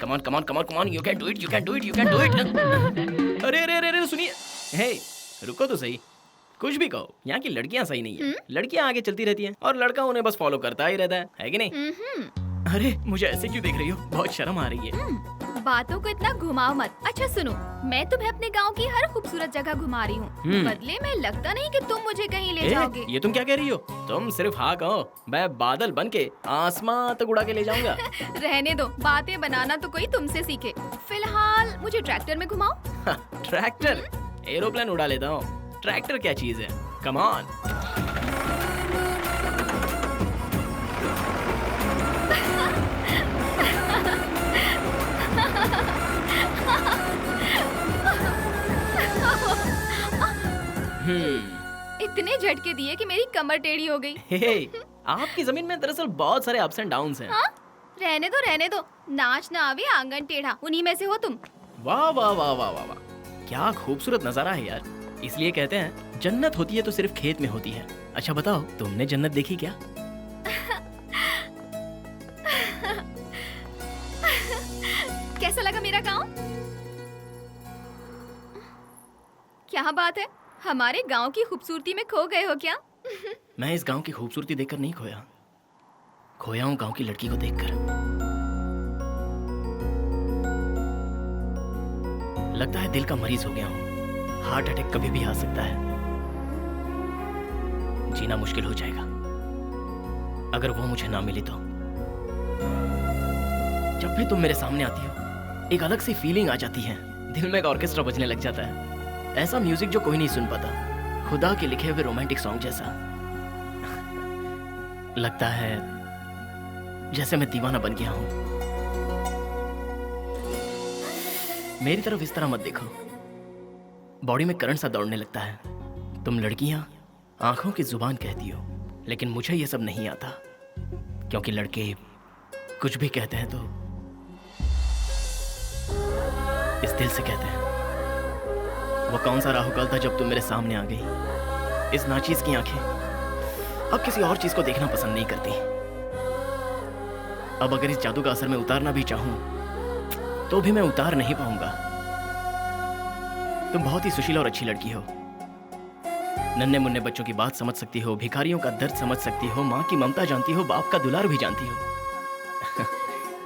Come on come on come on come on, you can do it, you can do it, you can do it. अरे अरे अरे सुनिए, हे रुको तो सही, कुछ भी कहो, यहाँ की लड़कियाँ सही नहीं है। लड़कियाँ आगे चलती रहती हैं और लड़का उन्हें बस फॉलो करता ही रहता है कि नहीं? अरे मुझे ऐसे क्यों देख रही हो? बहुत शर्म आ रही है। बातों को इतना घुमाओ मत। अच्छा सुनो, मैं तुम्हें अपने गांव की हर खूबसूरत जगह घुमा रही हूँ, बदले में लगता नहीं कि तुम मुझे कहीं ले जाओगे। ये तुम क्या कह रही हो? तुम सिर्फ हाँ कहो, मैं बादल बन के आसमां तक उड़ा के ले जाऊंगा। रहने दो, बातें बनाना तो कोई तुमसे सीखे। फिलहाल मुझे ट्रैक्टर में घुमाओ। ट्रैक्टर? एरोप्लेन उड़ा लेता हूँ, ट्रैक्टर क्या चीज है? Come on. इतने झटके दिए कि मेरी कमर टेढ़ी हो गई। आपकी जमीन में दरअसल बहुत सारे अप्स एंड डाउन्स हैं। हाँ? रहने दो, नाच ना आवे आंगन टेढ़ा, उन्हीं में से हो तुम। वाह वाह वाह वाह वाह वाह, क्या खूबसूरत नजारा है यार। इसलिए कहते हैं जन्नत होती है तो सिर्फ खेत में होती है। अच्छा बताओ, तुमने जन्नत देखी क्या? कैसा लगा मेरा गांव? क्या बात है, हमारे गांव की खूबसूरती में खो गए हो क्या? मैं इस गांव की खूबसूरती देखकर नहीं खोया, खोया हूँ गांव की लड़की को देखकर। लगता है दिल का मरीज हो गया हूँ, हार्ट अटैक कभी भी आ सकता है। जीना मुश्किल हो जाएगा अगर वो मुझे ना मिली तो। जब भी तुम मेरे सामने आती हो, एक अलग सी फीलिंग आ जाती है, दिल में एक ऑर्केस्ट्रा बजने लग जाता है। ऐसा म्यूजिक जो कोई नहीं सुन पाता, खुदा के लिखे हुए रोमांटिक सॉन्ग जैसा। लगता है जैसे मैं दीवाना बन गया हूं। मेरी तरफ इस तरह मत देखो, बॉडी में करंट सा दौड़ने लगता है। तुम लड़कियां आंखों की जुबान कहती हो, लेकिन मुझे ये सब नहीं आता, क्योंकि लड़के कुछ भी कहते हैं तो इस दिल से कहते हैं। वो कौन सा राहु काल था जब तुम मेरे सामने आ गई। इस नाचीज की आंखें अब किसी और चीज को देखना पसंद नहीं करती। अब अगर इस जादू का असर मैं उतारना भी चाहूं तो भी मैं उतार नहीं पाऊंगा। तुम बहुत ही सुशील और अच्छी लड़की हो, नन्हे मुन्ने बच्चों की बात समझ सकती हो, भिखारियों का दर्द समझ सकती हो, माँ की ममता जानती हो, बाप का दुलार भी जानती हो।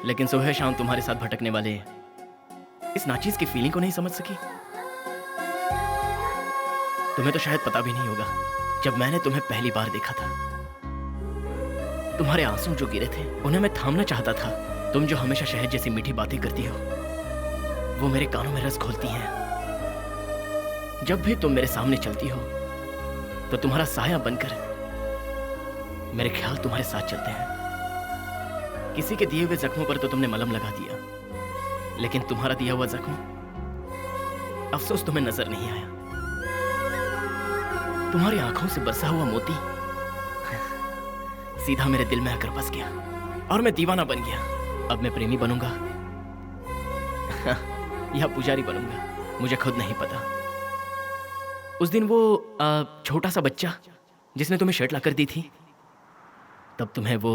लेकिन सुबह शाम तुम्हारे साथ भटकने वाले इस नाचीज की फीलिंग को नहीं समझ सकी। तुम्हें तो शायद पता भी नहीं होगा, जब मैंने तुम्हें पहली बार देखा था, तुम्हारे आंसू जो गिरे थे उन्हें मैं थामना चाहता था। तुम जो हमेशा शहद जैसी मीठी बातें करती हो, वो मेरे कानों में रस घोलती हैं। जब भी तुम मेरे सामने चलती हो तो तुम्हारा साया बनकर मेरे ख्याल तुम्हारे साथ चलते हैं। किसी के दिए हुए जख्मों पर तो तुमने मलहम लगा दिया, लेकिन तुम्हारा दिया हुआ जख्म अफसोस तुम्हें नजर नहीं आया। तुम्हारी आंखों से बरसा हुआ मोती सीधा मेरे दिल में आकर बस गया और मैं दीवाना बन गया। अब मैं प्रेमी बनूंगा या पुजारी बनूंगा, मुझे खुद नहीं पता। उस दिन वो छोटा सा बच्चा जिसने तुम्हें शर्ट लाकर दी थी, तब तुम्हें वो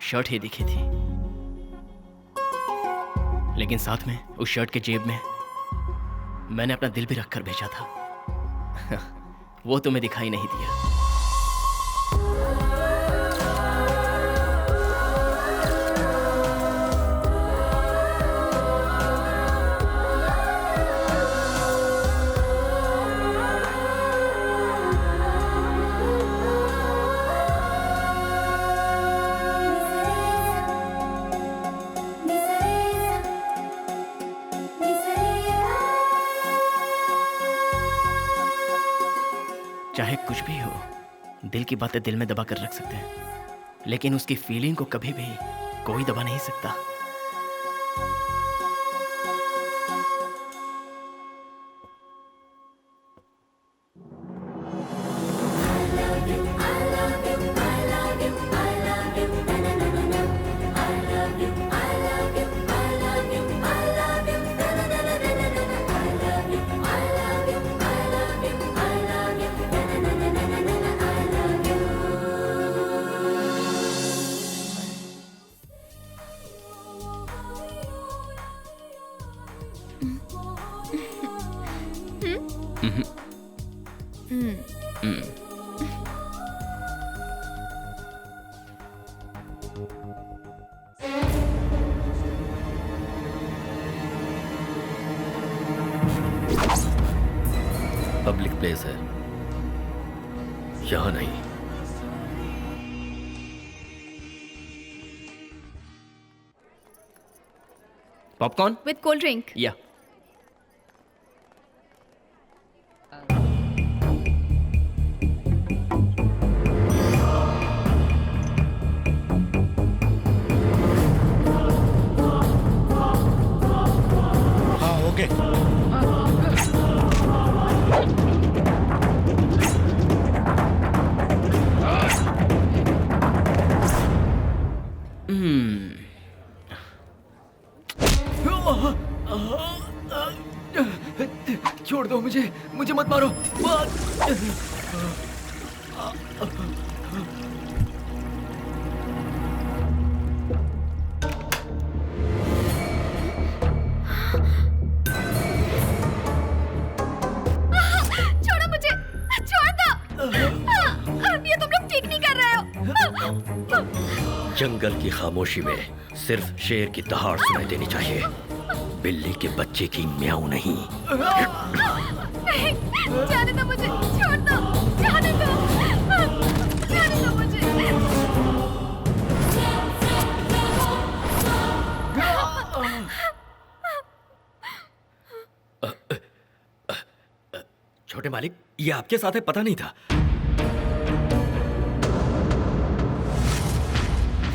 शर्ट ही दिखी थी, लेकिन साथ में उस शर्ट के जेब में मैंने अपना दिल भी रखकर भेजा था। वो तुम्हें दिखाई नहीं दिया। चाहे कुछ भी हो, दिल की बातें दिल में दबा कर रख सकते हैं, लेकिन उसकी फीलिंग को कभी भी कोई दबा नहीं सकता। पब्लिक प्लेस है, यहां नहीं। Popcorn with cold drink. या हाँ ओके। छोड़ दो मुझे, मुझे मत मारो। छोड़ो मुझे, छोड़ दो। ये तुम लोग ठीक नहीं कर रहे हो। जंगल की खामोशी में सिर्फ शेर की दहाड़ सुनाई देनी चाहिए, बिल्ली के बच्चे की म्याऊं नहीं। जाने दो मुझे, छोड़ दो, जाने दो, जाने दो मुझे। छोटे मालिक, ये आपके साथ है, पता नहीं था।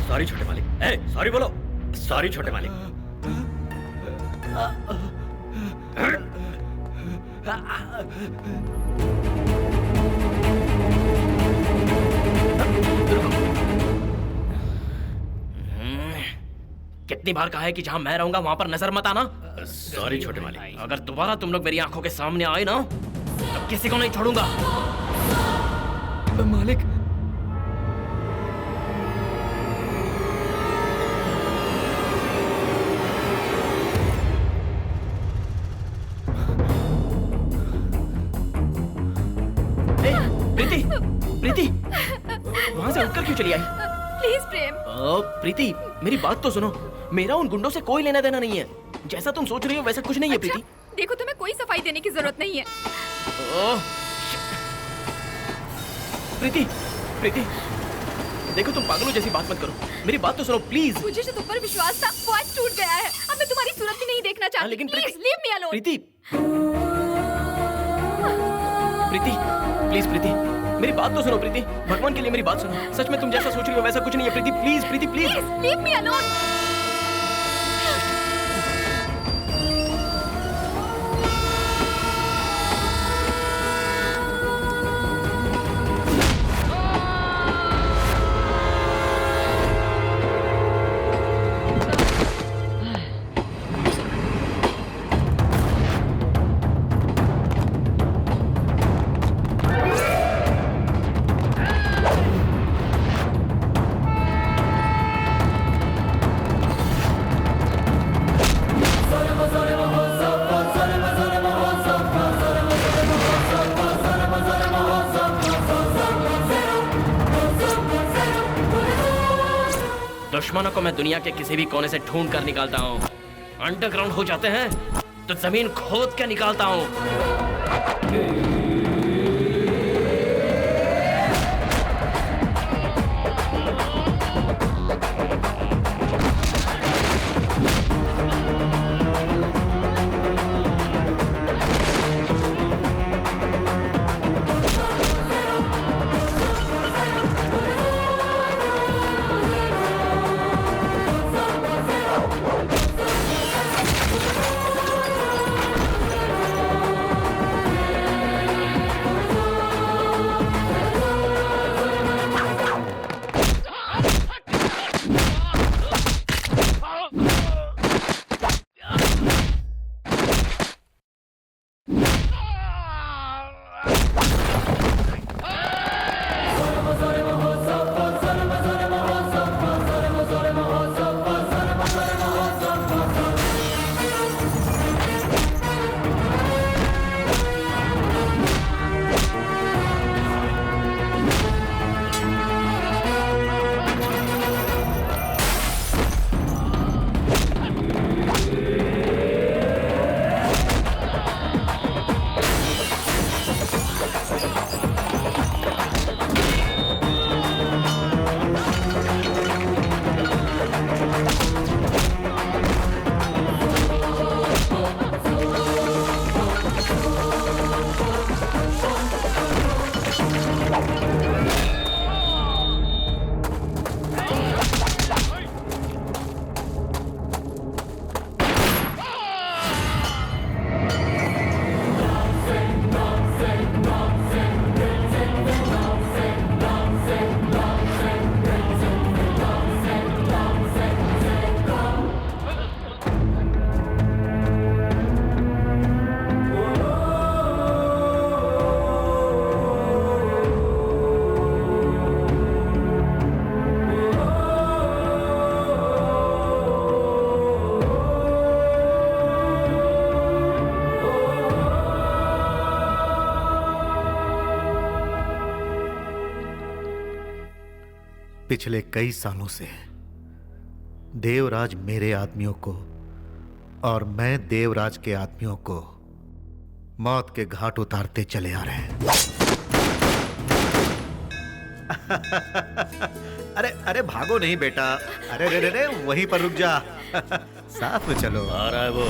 सॉरी छोटे मालिक। सॉरी बोलो। सॉरी छोटे मालिक। कितनी बार कहा है कि जहां मैं रहूंगा वहां पर नजर मत आना। सॉरी छोटे मालिक। अगर दोबारा तुम लोग मेरी आंखों के सामने आए ना तो किसी को नहीं छोड़ूंगा। मालिक प्रीति, प्रीति वहां से उठकर क्यों चली आई? प्लीज प्रेम। प्रीति मेरी बात तो सुनो, मेरा उन गुंडों से कोई लेना देना नहीं है। जैसा तुम सोच रही हो वैसा कुछ नहीं है प्रीति। देखो तुम्हें कोई सफाई देने की जरूरत नहीं है। प्रीति, प्रीति देखो तुम पागलों जैसी बात मत करो, मेरी बात तो सुनो प्लीज। मुझे जो तुम पर विश्वास था वो आज टूट गया है। अब मैं तुम्हारी सूरत भी नहीं देखना चाहती। लेकिन please leave me alone. Preeti, Preeti please Preeti मेरी बात तो सुनो प्रीति, भगवान के लिए मेरी बात सुनो। सच में तुम जैसा सोच रही हो वैसा कुछ नहीं है Preeti. Please Preeti please leave me alone. दुश्मनों को मैं दुनिया के किसी भी कोने से ढूंढ कर निकालता हूँ। अंडरग्राउंड हो जाते हैं तो जमीन खोद के निकालता हूँ। पिछले कई सालों से देवराज मेरे आदमियों को और मैं देवराज के आदमियों को मौत के घाट उतारते चले आ रहे हैं। अरे अरे भागो नहीं बेटा, अरे रे रे रे वहीं पर रुक जा। साथ में चलो। आ रहा है वो।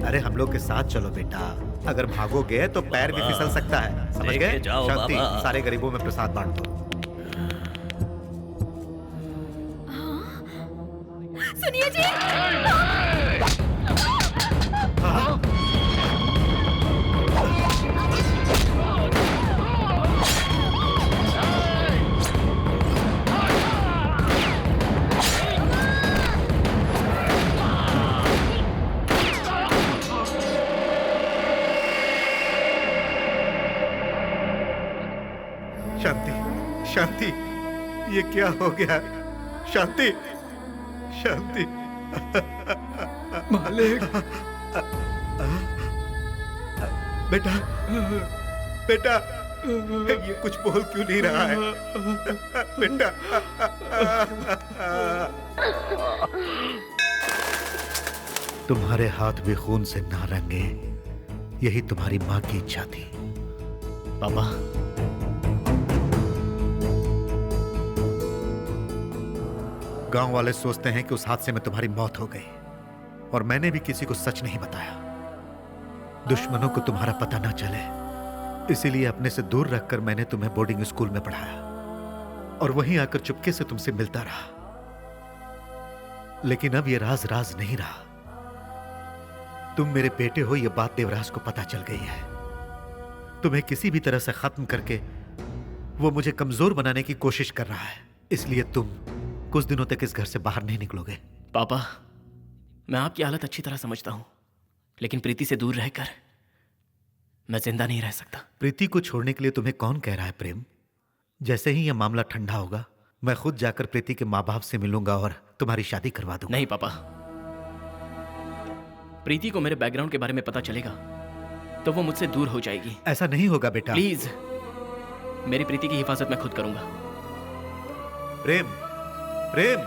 अरे हम लोग के साथ चलो बेटा, अगर भागोगे तो पैर भी फिसल सकता है, समझ गए? जाओ शांति, बाबा। सारे गरीबों में प्रसाद बांट दो। सुनिए जी। शांति, शांति, ये क्या हो गया? शांति, शांति। मालिक। बेटा, बेटा, ये कुछ बोल क्यों नहीं रहा है? बेटा। तुम्हारे हाथ भी खून से ना रंगे, यही तुम्हारी माँ की इच्छा थी। पापा, गांव वाले सोचते हैं कि उस हादसे में तुम्हारी मौत हो गई, और मैंने भी किसी को सच नहीं बताया। दुश्मनों को तुम्हारा पता ना चले, इसीलिए अपने से दूर रखकर मैंने तुम्हें बोर्डिंग स्कूल में पढ़ाया और वहीं आकर चुपके से तुमसे मिलता रहा। लेकिन अब यह राज राज नहीं रहा। तुम मेरे बेटे हो, यह बात देवराज को पता चल गई है। तुम्हें किसी भी तरह से खत्म करके वो मुझे कमजोर बनाने की कोशिश कर रहा है, इसलिए तुम कुछ दिनों तक इस घर से बाहर नहीं निकलोगे। पापा, मैं आपकी हालत अच्छी तरह समझता हूं, लेकिन प्रीति से दूर रहकर मैं जिंदा नहीं रह सकता। प्रीति को छोड़ने के लिए तुम्हें कौन कह रहा है प्रेम? जैसे ही यह मामला ठंडा होगा, मैं खुद जाकर प्रीति के माँ बाप से मिलूंगा और तुम्हारी शादी करवा दूंगा। नहीं पापा, प्रीति को मेरे बैकग्राउंड के बारे में पता चलेगा तो वो मुझसे दूर हो जाएगी। ऐसा नहीं होगा बेटा। प्लीज, मेरी प्रीति की हिफाजत मैं खुद करूंगा। प्रेम, प्रेम।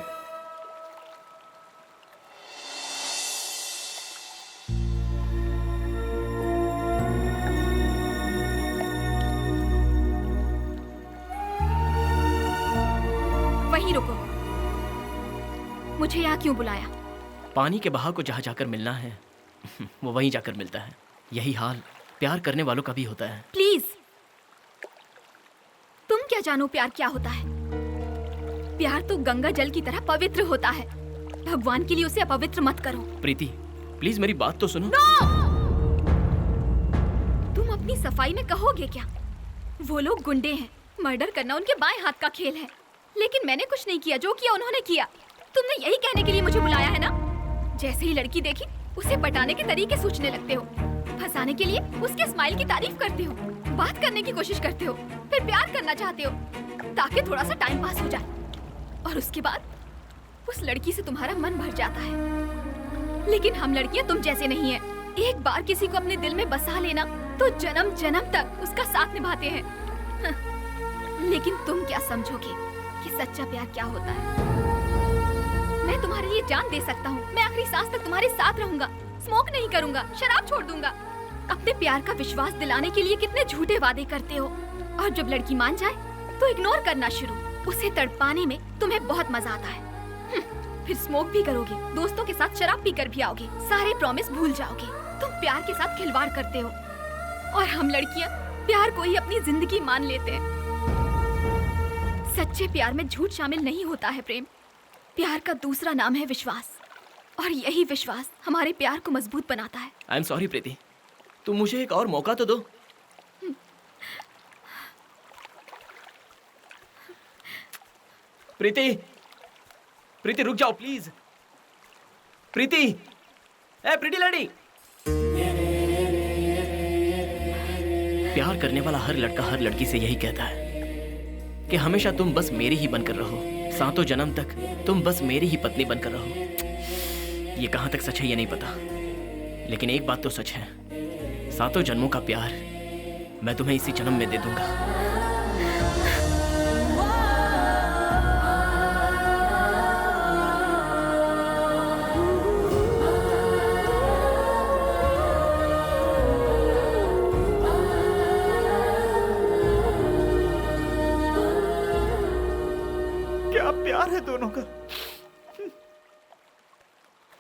वहीं रुको। मुझे यहाँ क्यों बुलाया? पानी के बहाव को जहां जाकर मिलना है वो वहीं जाकर मिलता है। यही हाल प्यार करने वालों का भी होता है। प्लीज, तुम क्या जानो प्यार क्या होता है? प्यार तो गंगा जल की तरह पवित्र होता है। भगवान के लिए उसे अपवित्र मत करो। प्रीति, प्लीज मेरी बात तो सुनो। नो! तुम अपनी सफाई में कहोगे क्या? वो लोग गुंडे हैं, मर्डर करना उनके बाएं हाथ का खेल है। लेकिन मैंने कुछ नहीं किया, जो किया उन्होंने किया। तुमने यही कहने के लिए मुझे बुलाया है ना? जैसे ही लड़की देखी, उसे पटाने के तरीके सोचने लगते हो, फंसाने के लिए उसके स्माइल की तारीफ करते हो, बात करने की कोशिश करते हो, फिर प्यार करना चाहते हो ताकि थोड़ा सा टाइम पास हो जाए, और उसके बाद उस लड़की से तुम्हारा मन भर जाता है। लेकिन हम लड़कियां तुम जैसे नहीं है। एक बार किसी को अपने दिल में बसा लेना तो जन्म जन्म तक उसका साथ निभाते हैं। लेकिन तुम क्या समझोगे कि सच्चा प्यार क्या होता है? मैं तुम्हारे लिए जान दे सकता हूँ। मैं आखिरी सांस तक तुम्हारे साथ रहूंगा, स्मोक नहीं करूंगा, शराब छोड़ दूंगा। अपने प्यार का विश्वास दिलाने के लिए कितने झूठे वादे करते हो, और जब लड़की मान जाए तो इग्नोर करना शुरू। उसे तड़पाने में तुम्हें बहुत मजा आता है। फिर स्मोक भी करोगे, दोस्तों के साथ शराब पीकर भी आओगे, सारे प्रॉमिस भूल जाओगे। तुम प्यार के साथ खिलवाड़ करते हो, और हम लड़कियां प्यार को ही अपनी जिंदगी मान लेते हैं। सच्चे प्यार में झूठ शामिल नहीं होता है प्रेम। प्यार का दूसरा नाम है विश्वास, और यही विश्वास हमारे प्यार को मजबूत बनाता है। आई एम सॉरी प्रीति, तुम मुझे एक और मौका तो दो। प्रीति, प्रीति रुक जाओ प्लीज। प्रीति, ए प्रीति लड़ी। प्यार करने वाला हर लड़का हर लड़की से यही कहता है कि हमेशा तुम बस मेरी ही बनकर रहो, सातों जन्म तक तुम बस मेरी ही पत्नी बनकर रहो। ये कहां तक सच है ये नहीं पता, लेकिन एक बात तो सच है, सातों जन्मों का प्यार मैं तुम्हें इसी जन्म में दे दूंगा। प्यार है दोनों का।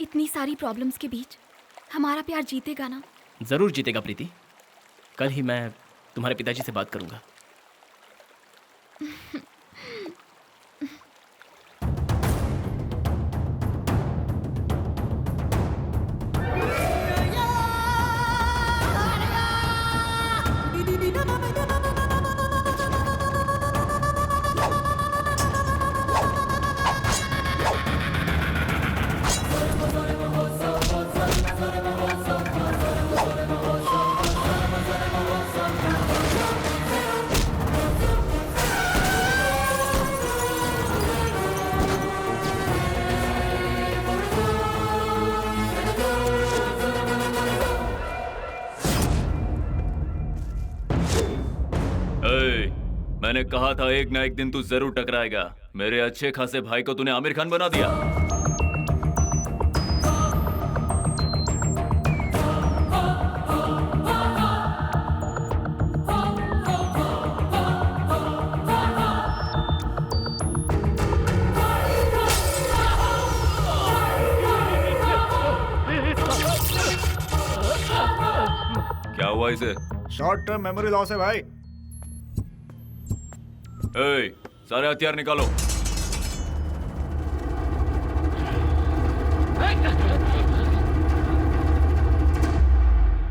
इतनी सारी प्रॉब्लम्स के बीच हमारा प्यार जीतेगा ना? जरूर जीतेगा प्रीति। कल ही मैं तुम्हारे पिताजी से बात करूंगा। मैंने कहा था एक ना एक दिन तू जरूर टकराएगा। मेरे अच्छे खासे भाई को तूने आमिर खान बना दिया। क्या हुआ इसे? शॉर्ट टर्म मेमोरी लॉस है भाई। सारे हथियार निकालो।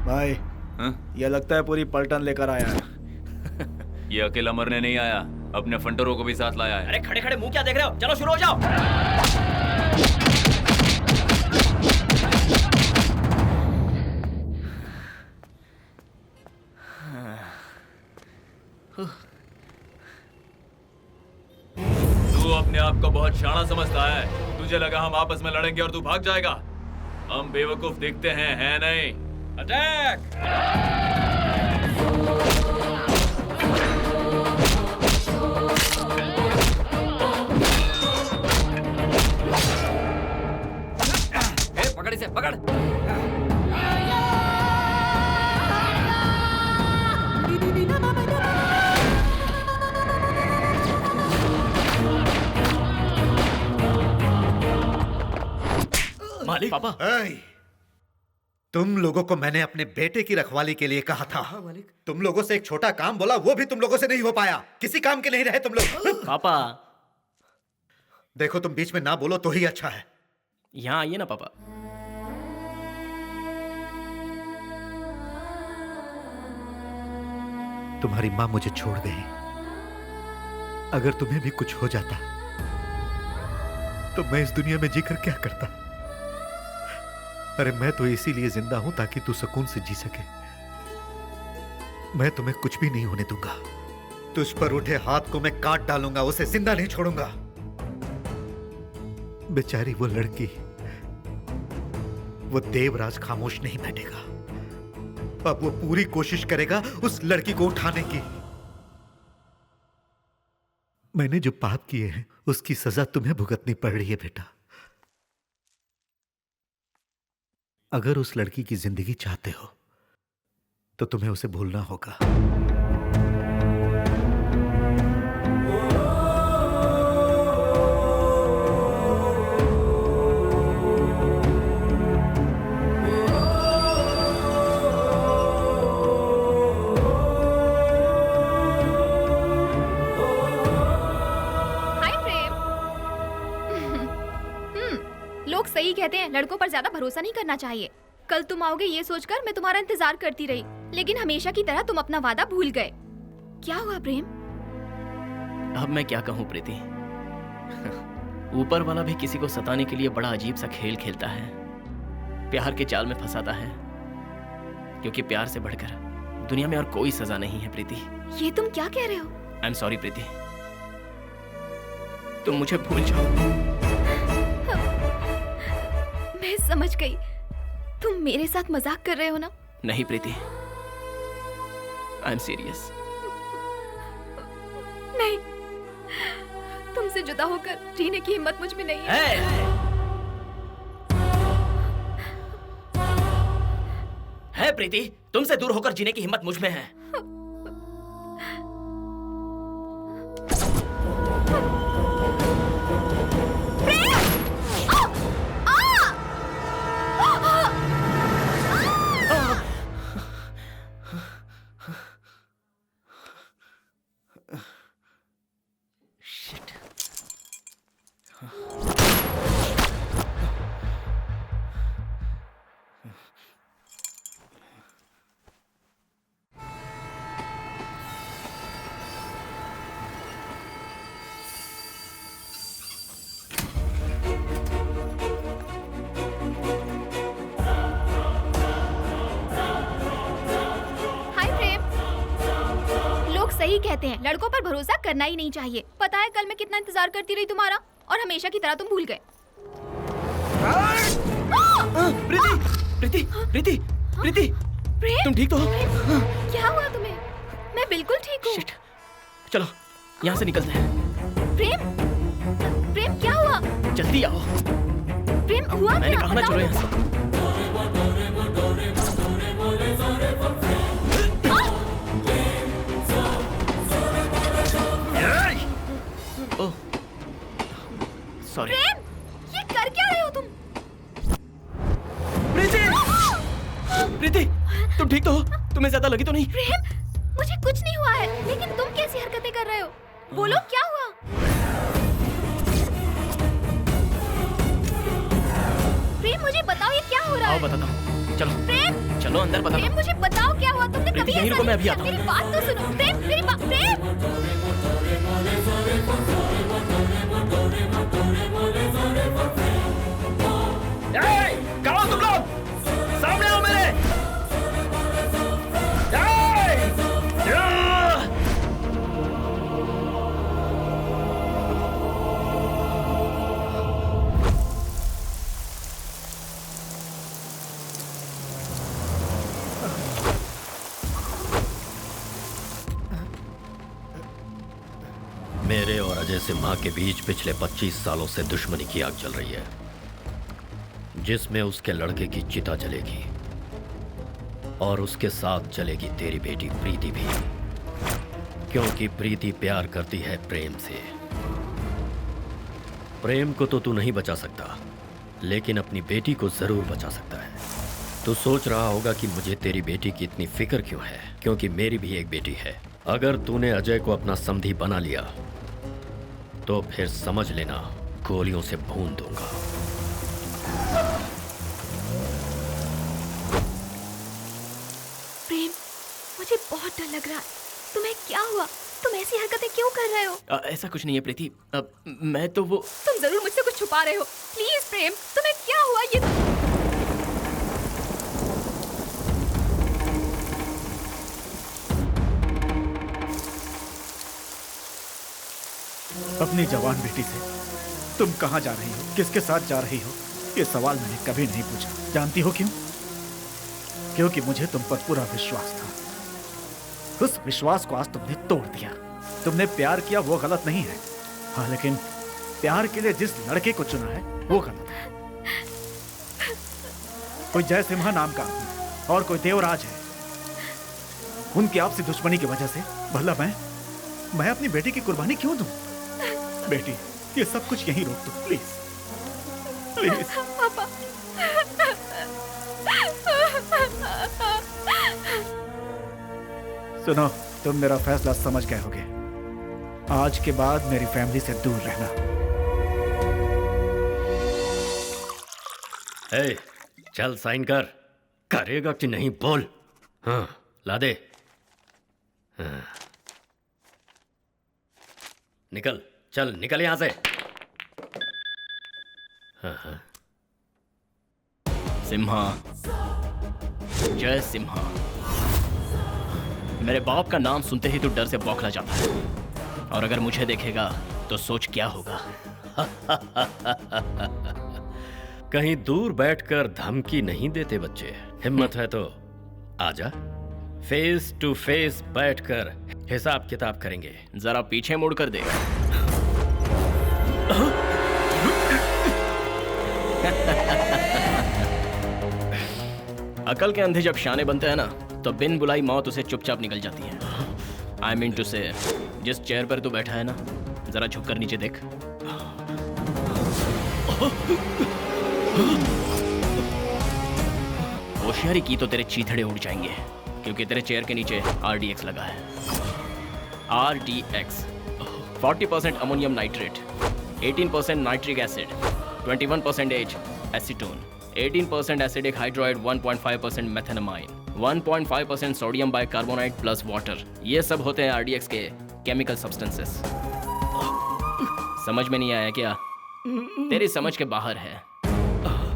भाई ये लगता है पूरी पलटन लेकर आया है। ये अकेला मरने नहीं आया, अपने फंटरों को भी साथ लाया है। अरे खड़े खड़े मुंह क्या देख रहे हो? चलो शुरू हो जाओ। तू अपने आप को बहुत शाना समझता है। तुझे लगा हम आपस में लड़ेंगे और तू भाग जाएगा। हम बेवकूफ दिखते हैं, है नहीं? अटैक! पकड़ इसे, पकड़। मालिक। पापा। तुम लोगों को मैंने अपने बेटे की रखवाली के लिए कहा था। तुम लोगों से एक छोटा काम बोला, वो भी तुम लोगों से नहीं हो पाया। किसी काम के नहीं रहे तुम लोग। पापा देखो, तुम बीच में ना बोलो तो ही अच्छा है। यहाँ आइए ना पापा। तुम्हारी माँ मुझे छोड़ गई। अगर तुम्हें भी कुछ हो जाता तो मैं इस दुनिया में जीकर क्या करता? अरे मैं तो इसीलिए जिंदा हूं ताकि तू सुकून से जी सके। मैं तुम्हें कुछ भी नहीं होने दूंगा। तुझ पर उठे हाथ को मैं काट डालूंगा, उसे जिंदा नहीं छोड़ूंगा। बेचारी वो लड़की, वो देवराज खामोश नहीं बैठेगा। अब वो पूरी कोशिश करेगा उस लड़की को उठाने की। मैंने जो पाप किए हैं उसकी सजा तुम्हें भुगतनी पड़ रही है बेटा। अगर उस लड़की की जिंदगी चाहते हो तो तुम्हें उसे भूलना होगा। लोग सही कहते हैं, लड़कों पर ज्यादा भरोसा नहीं करना चाहिए। कल तुम आओगे ये सोचकर मैं तुम्हारा इंतजार करती रही, लेकिन हमेशा की तरह तुम अपना वादा भूल गए। क्या हुआ प्रेम? अब मैं क्या कहूँ प्रीति। ऊपर वाला भी किसी को सताने के लिए बड़ा अजीब सा खेल खेलता है, प्यार के जाल में फंसाता है, क्योंकि प्यार से बढ़कर दुनिया में और कोई सजा नहीं है प्रीति। ये तुम क्या कह रहे हो? आई एम सॉरी प्रीति, तुम मुझे भूल जाओ। मैं समझ गई, तुम मेरे साथ मजाक कर रहे हो ना? नहीं प्रीति, आई एम सीरियस। नहीं, तुमसे जुदा होकर जीने की हिम्मत मुझ में नहीं है। है प्रीति, तुमसे दूर होकर जीने की हिम्मत मुझ में है। कहते हैं, लड़कों पर भरोसा करना ही नहीं चाहिए। पता है कल मैं कितना इंतजार करती रही तुम्हारा, और हमेशा की तरह तुम भूल गए। प्रीति, प्रीति, प्रीति, प्रेम, तुम ठीक तो हो? क्या हुआ तुम्हें? मैं बिल्कुल ठीक हूँ। चलो यहाँ से निकलते हैं। प्रेम, प्रेम क्या हुआ? जल्दी आओ। प्रेम हुआ मैंने क्या? कहा ना चलो यहाँ से। ओह, सॉरी। प्रेम, ये कर क्या रहे हो तुम? प्रीति, प्रीति, तुम ठीक तो हो? तुम्हें ज्यादा लगी तो नहीं? प्रेम, मुझे कुछ नहीं हुआ है, लेकिन तुम कैसी हरकतें कर रहे हो? बोलो क्या हुआ? प्रेम, मुझे बताओ ये क्या हो रहा है? आओ बताता हूँ। चलो। प्रेम, चलो अंदर बताता प्रेम हूँ। मुझे बताओ क्या हुआ? तुमने प्रीति, कभी यहीं ऐसा रुको, मैं नहीं अभी किया। आता हूँ। मेरी बात तो सुनो। प्रेम, मेरी बात। प्रेम, कहाँ हो तुम लोग? सामने आओ मेरे। मेरे और अजय सिम्हा के बीच पिछले 25 सालों से दुश्मनी की आग चल रही है, जिसमें उसके लड़के की चिता जलेगी और उसके साथ जलेगी तेरी बेटी प्रीति भी, क्योंकि प्रीति प्यार करती है प्रेम से। प्रेम को तो तू नहीं बचा सकता, लेकिन अपनी बेटी को जरूर बचा सकता है। तू सोच रहा होगा कि मुझे तेरी बेटी की इतनी फिक्र क्यों है, क्योंकि मेरी भी एक बेटी है। अगर तूने अजय को अपना समधी बना लिया तो फिर समझ लेना गोलियों से भून दूंगा। प्रेम, मुझे बहुत डर लग रहा है। तुम्हें क्या हुआ? तुम ऐसी हरकतें क्यों कर रहे हो? ऐसा कुछ नहीं है प्रीति। मैं तो वो। तुम जरूर मुझसे कुछ छुपा रहे हो। प्लीज प्रेम, तुम्हें क्या हुआ? ये अपनी जवान बेटी से तुम कहाँ जा रही हो, किसके साथ जा रही हो, ये सवाल मैंने कभी नहीं पूछा। जानती हो क्यों? क्योंकि मुझे तुम पर पूरा विश्वास था। उस विश्वास को आज तुमने तोड़ दिया। तुमने प्यार किया वो गलत नहीं है, हाँ, लेकिन प्यार के लिए जिस लड़के को चुना है वो गलत है। कोई जय सिम्हा नाम का आदमी और कोई देवराज है। उनकी आपसी दुश्मनी की वजह से भला मैं अपनी बेटी की कुर्बानी क्यों दूं? बेटी, ये सब कुछ यहीं रोक दो प्लीज, प्लीज। पापा। सुनो, तुम मेरा फैसला समझ गए होगे। आज के बाद मेरी फैमिली से दूर रहना। ए, चल साइन कर। करेगा कि नहीं बोल। हाँ, ला दे। हाँ। निकल, चल निकल यहां से। हाँ। सिम्हा, जय सिम्हा। मेरे बाप का नाम सुनते ही तू डर से बौखला जाता है, और अगर मुझे देखेगा तो सोच क्या होगा। कहीं दूर बैठकर धमकी नहीं देते बच्चे। हिम्मत है तो आजा, फेस टू फेस बैठकर हिसाब किताब करेंगे। जरा पीछे मुड़कर देख। अकल के अंधे जब शाने बनते हैं ना, तो बिन बुलाई मौत उसे चुपचाप निकल जाती है। आई मीन टू से, जिस चेयर पर तू बैठा है ना, जरा झुककर नीचे देख। होशियारी की तो तेरे चीथड़े उड़ जाएंगे, क्योंकि तेरे चेयर के नीचे RDX लगा है। RDX 40% ammonium nitrate, 18% nitric acid, 21% acetone, 18% acidic hydroid, 1.5% methenamine, 1.5% sodium bicarbonate plus water. ये सब होते हैं RDX के केमिकल सब्सटेंसेस। समझ में नहीं आया क्या? तेरी समझ के बाहर है।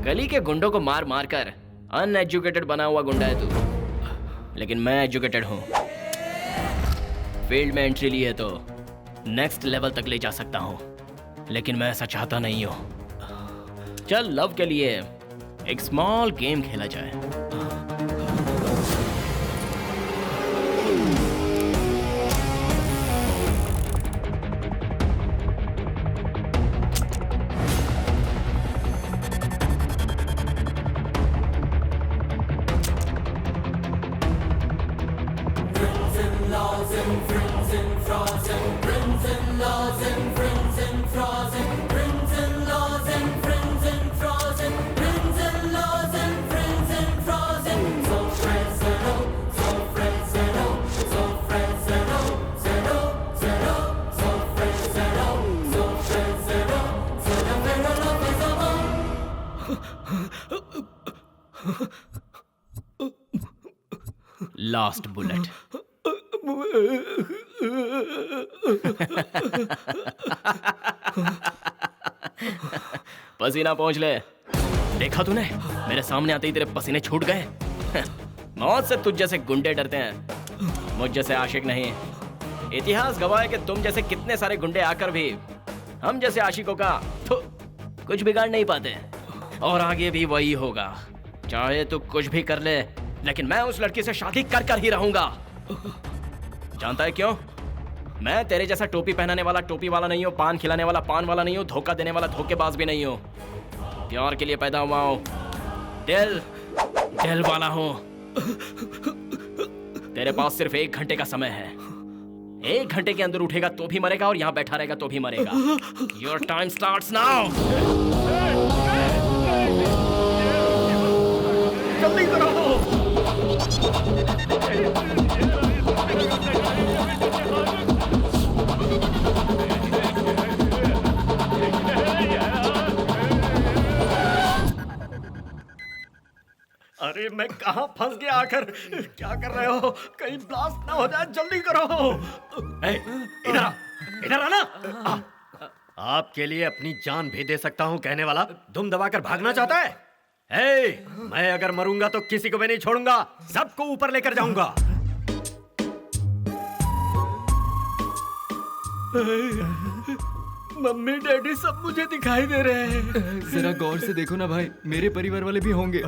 गली के गुंडों को मार मार कर अनएजुकेटेड बना हुआ गुंडा है तू, लेकिन मैं एजुकेटेड हूं। फील्ड में एंट्री ली है तो नेक्स्ट लेवल तक ले जा सकता हूँ, लेकिन मैं ऐसा चाहता नहीं हूँ। चल लव के लिए एक स्मॉल गेम खेला जाए। Last bullet. पसीना पहुंच ले। देखा तूने, मेरे सामने आते ही तेरे पसीने छूट गए। मौत से तुझ जैसे गुंडे डरते हैं, मुझ जैसे आशिक नहीं। इतिहास गवाह है कि तुम जैसे कितने सारे गुंडे आकर भी हम जैसे आशिकों का कुछ बिगाड़ नहीं पाते, और आगे भी वही होगा। चाहे तू कुछ भी कर ले, लेकिन मैं उस लड़की से शादी कर कर ही रहूंगा। जानता है क्यों? मैं तेरे जैसा टोपी पहनाने वाला टोपी वाला नहीं हूँ, पान खिलाने वाला पान वाला नहीं हूँ, धोखा देने वाला धोखेबाज भी नहीं हूँ। प्यार के लिए पैदा हुआ हूँ, दिल वाला हूँ। तेरे पास सिर्फ 1 घंटे का समय है। 1 घंटे के अंदर उठेगा तो भी मरेगा, और यहाँ बैठा रहेगा तो भी मरेगा। Your time starts now. जल्दी करो। अरे मैं कहाँ फंस गया आखिर? क्या कर रहे हो? कहीं ब्लास्ट ना हो जाए, जल्दी करो। इधर आना। आपके लिए अपनी जान भी दे सकता हूँ कहने वाला दुम दबाकर भागना चाहता है? मैं अगर मरूंगा तो किसी को भी नहीं छोड़ूंगा, सबको ऊपर लेकर जाऊंगा। मम्मी डैडी सब मुझे दिखाई दे रहे हैं। जरा गौर से देखो ना भाई, मेरे परिवार वाले भी होंगे।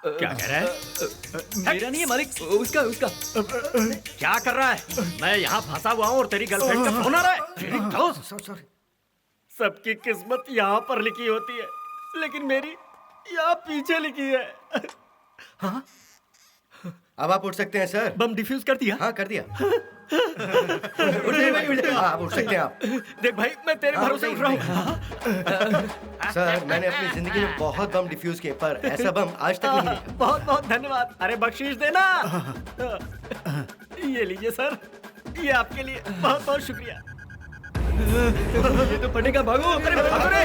क्या कह रहा है? मेरा नहीं है मालिक, उसका। क्या कर रहा है? मैं यहाँ फंसा हुआ हूँ और तेरी गर्लफ्रेंड का फोन आ रहा है। सॉरी। सबकी किस्मत यहाँ पर लिखी होती है, लेकिन मेरी यहाँ पीछे लिखी है। हाँ? अब आप उठ सकते हैं सर। बम डिफ्यूज कर दिया? हाँ कर दिया। आप उठ सकते हैं आप। देख भाई, मैं तेरे भरोसे उठ रहा हूँ। सर मैंने अपनी जिंदगी में बहुत बम डिफ्यूज किए, पर ऐसा बम आज तक नहीं देखा। बहुत बहुत धन्यवाद। अरे बख्शीश देना। ये लीजिए सर, ये आपके लिए। बहुत बहुत शुक्रिया। ये तो फटेगा, भागो। अरे भागो रे।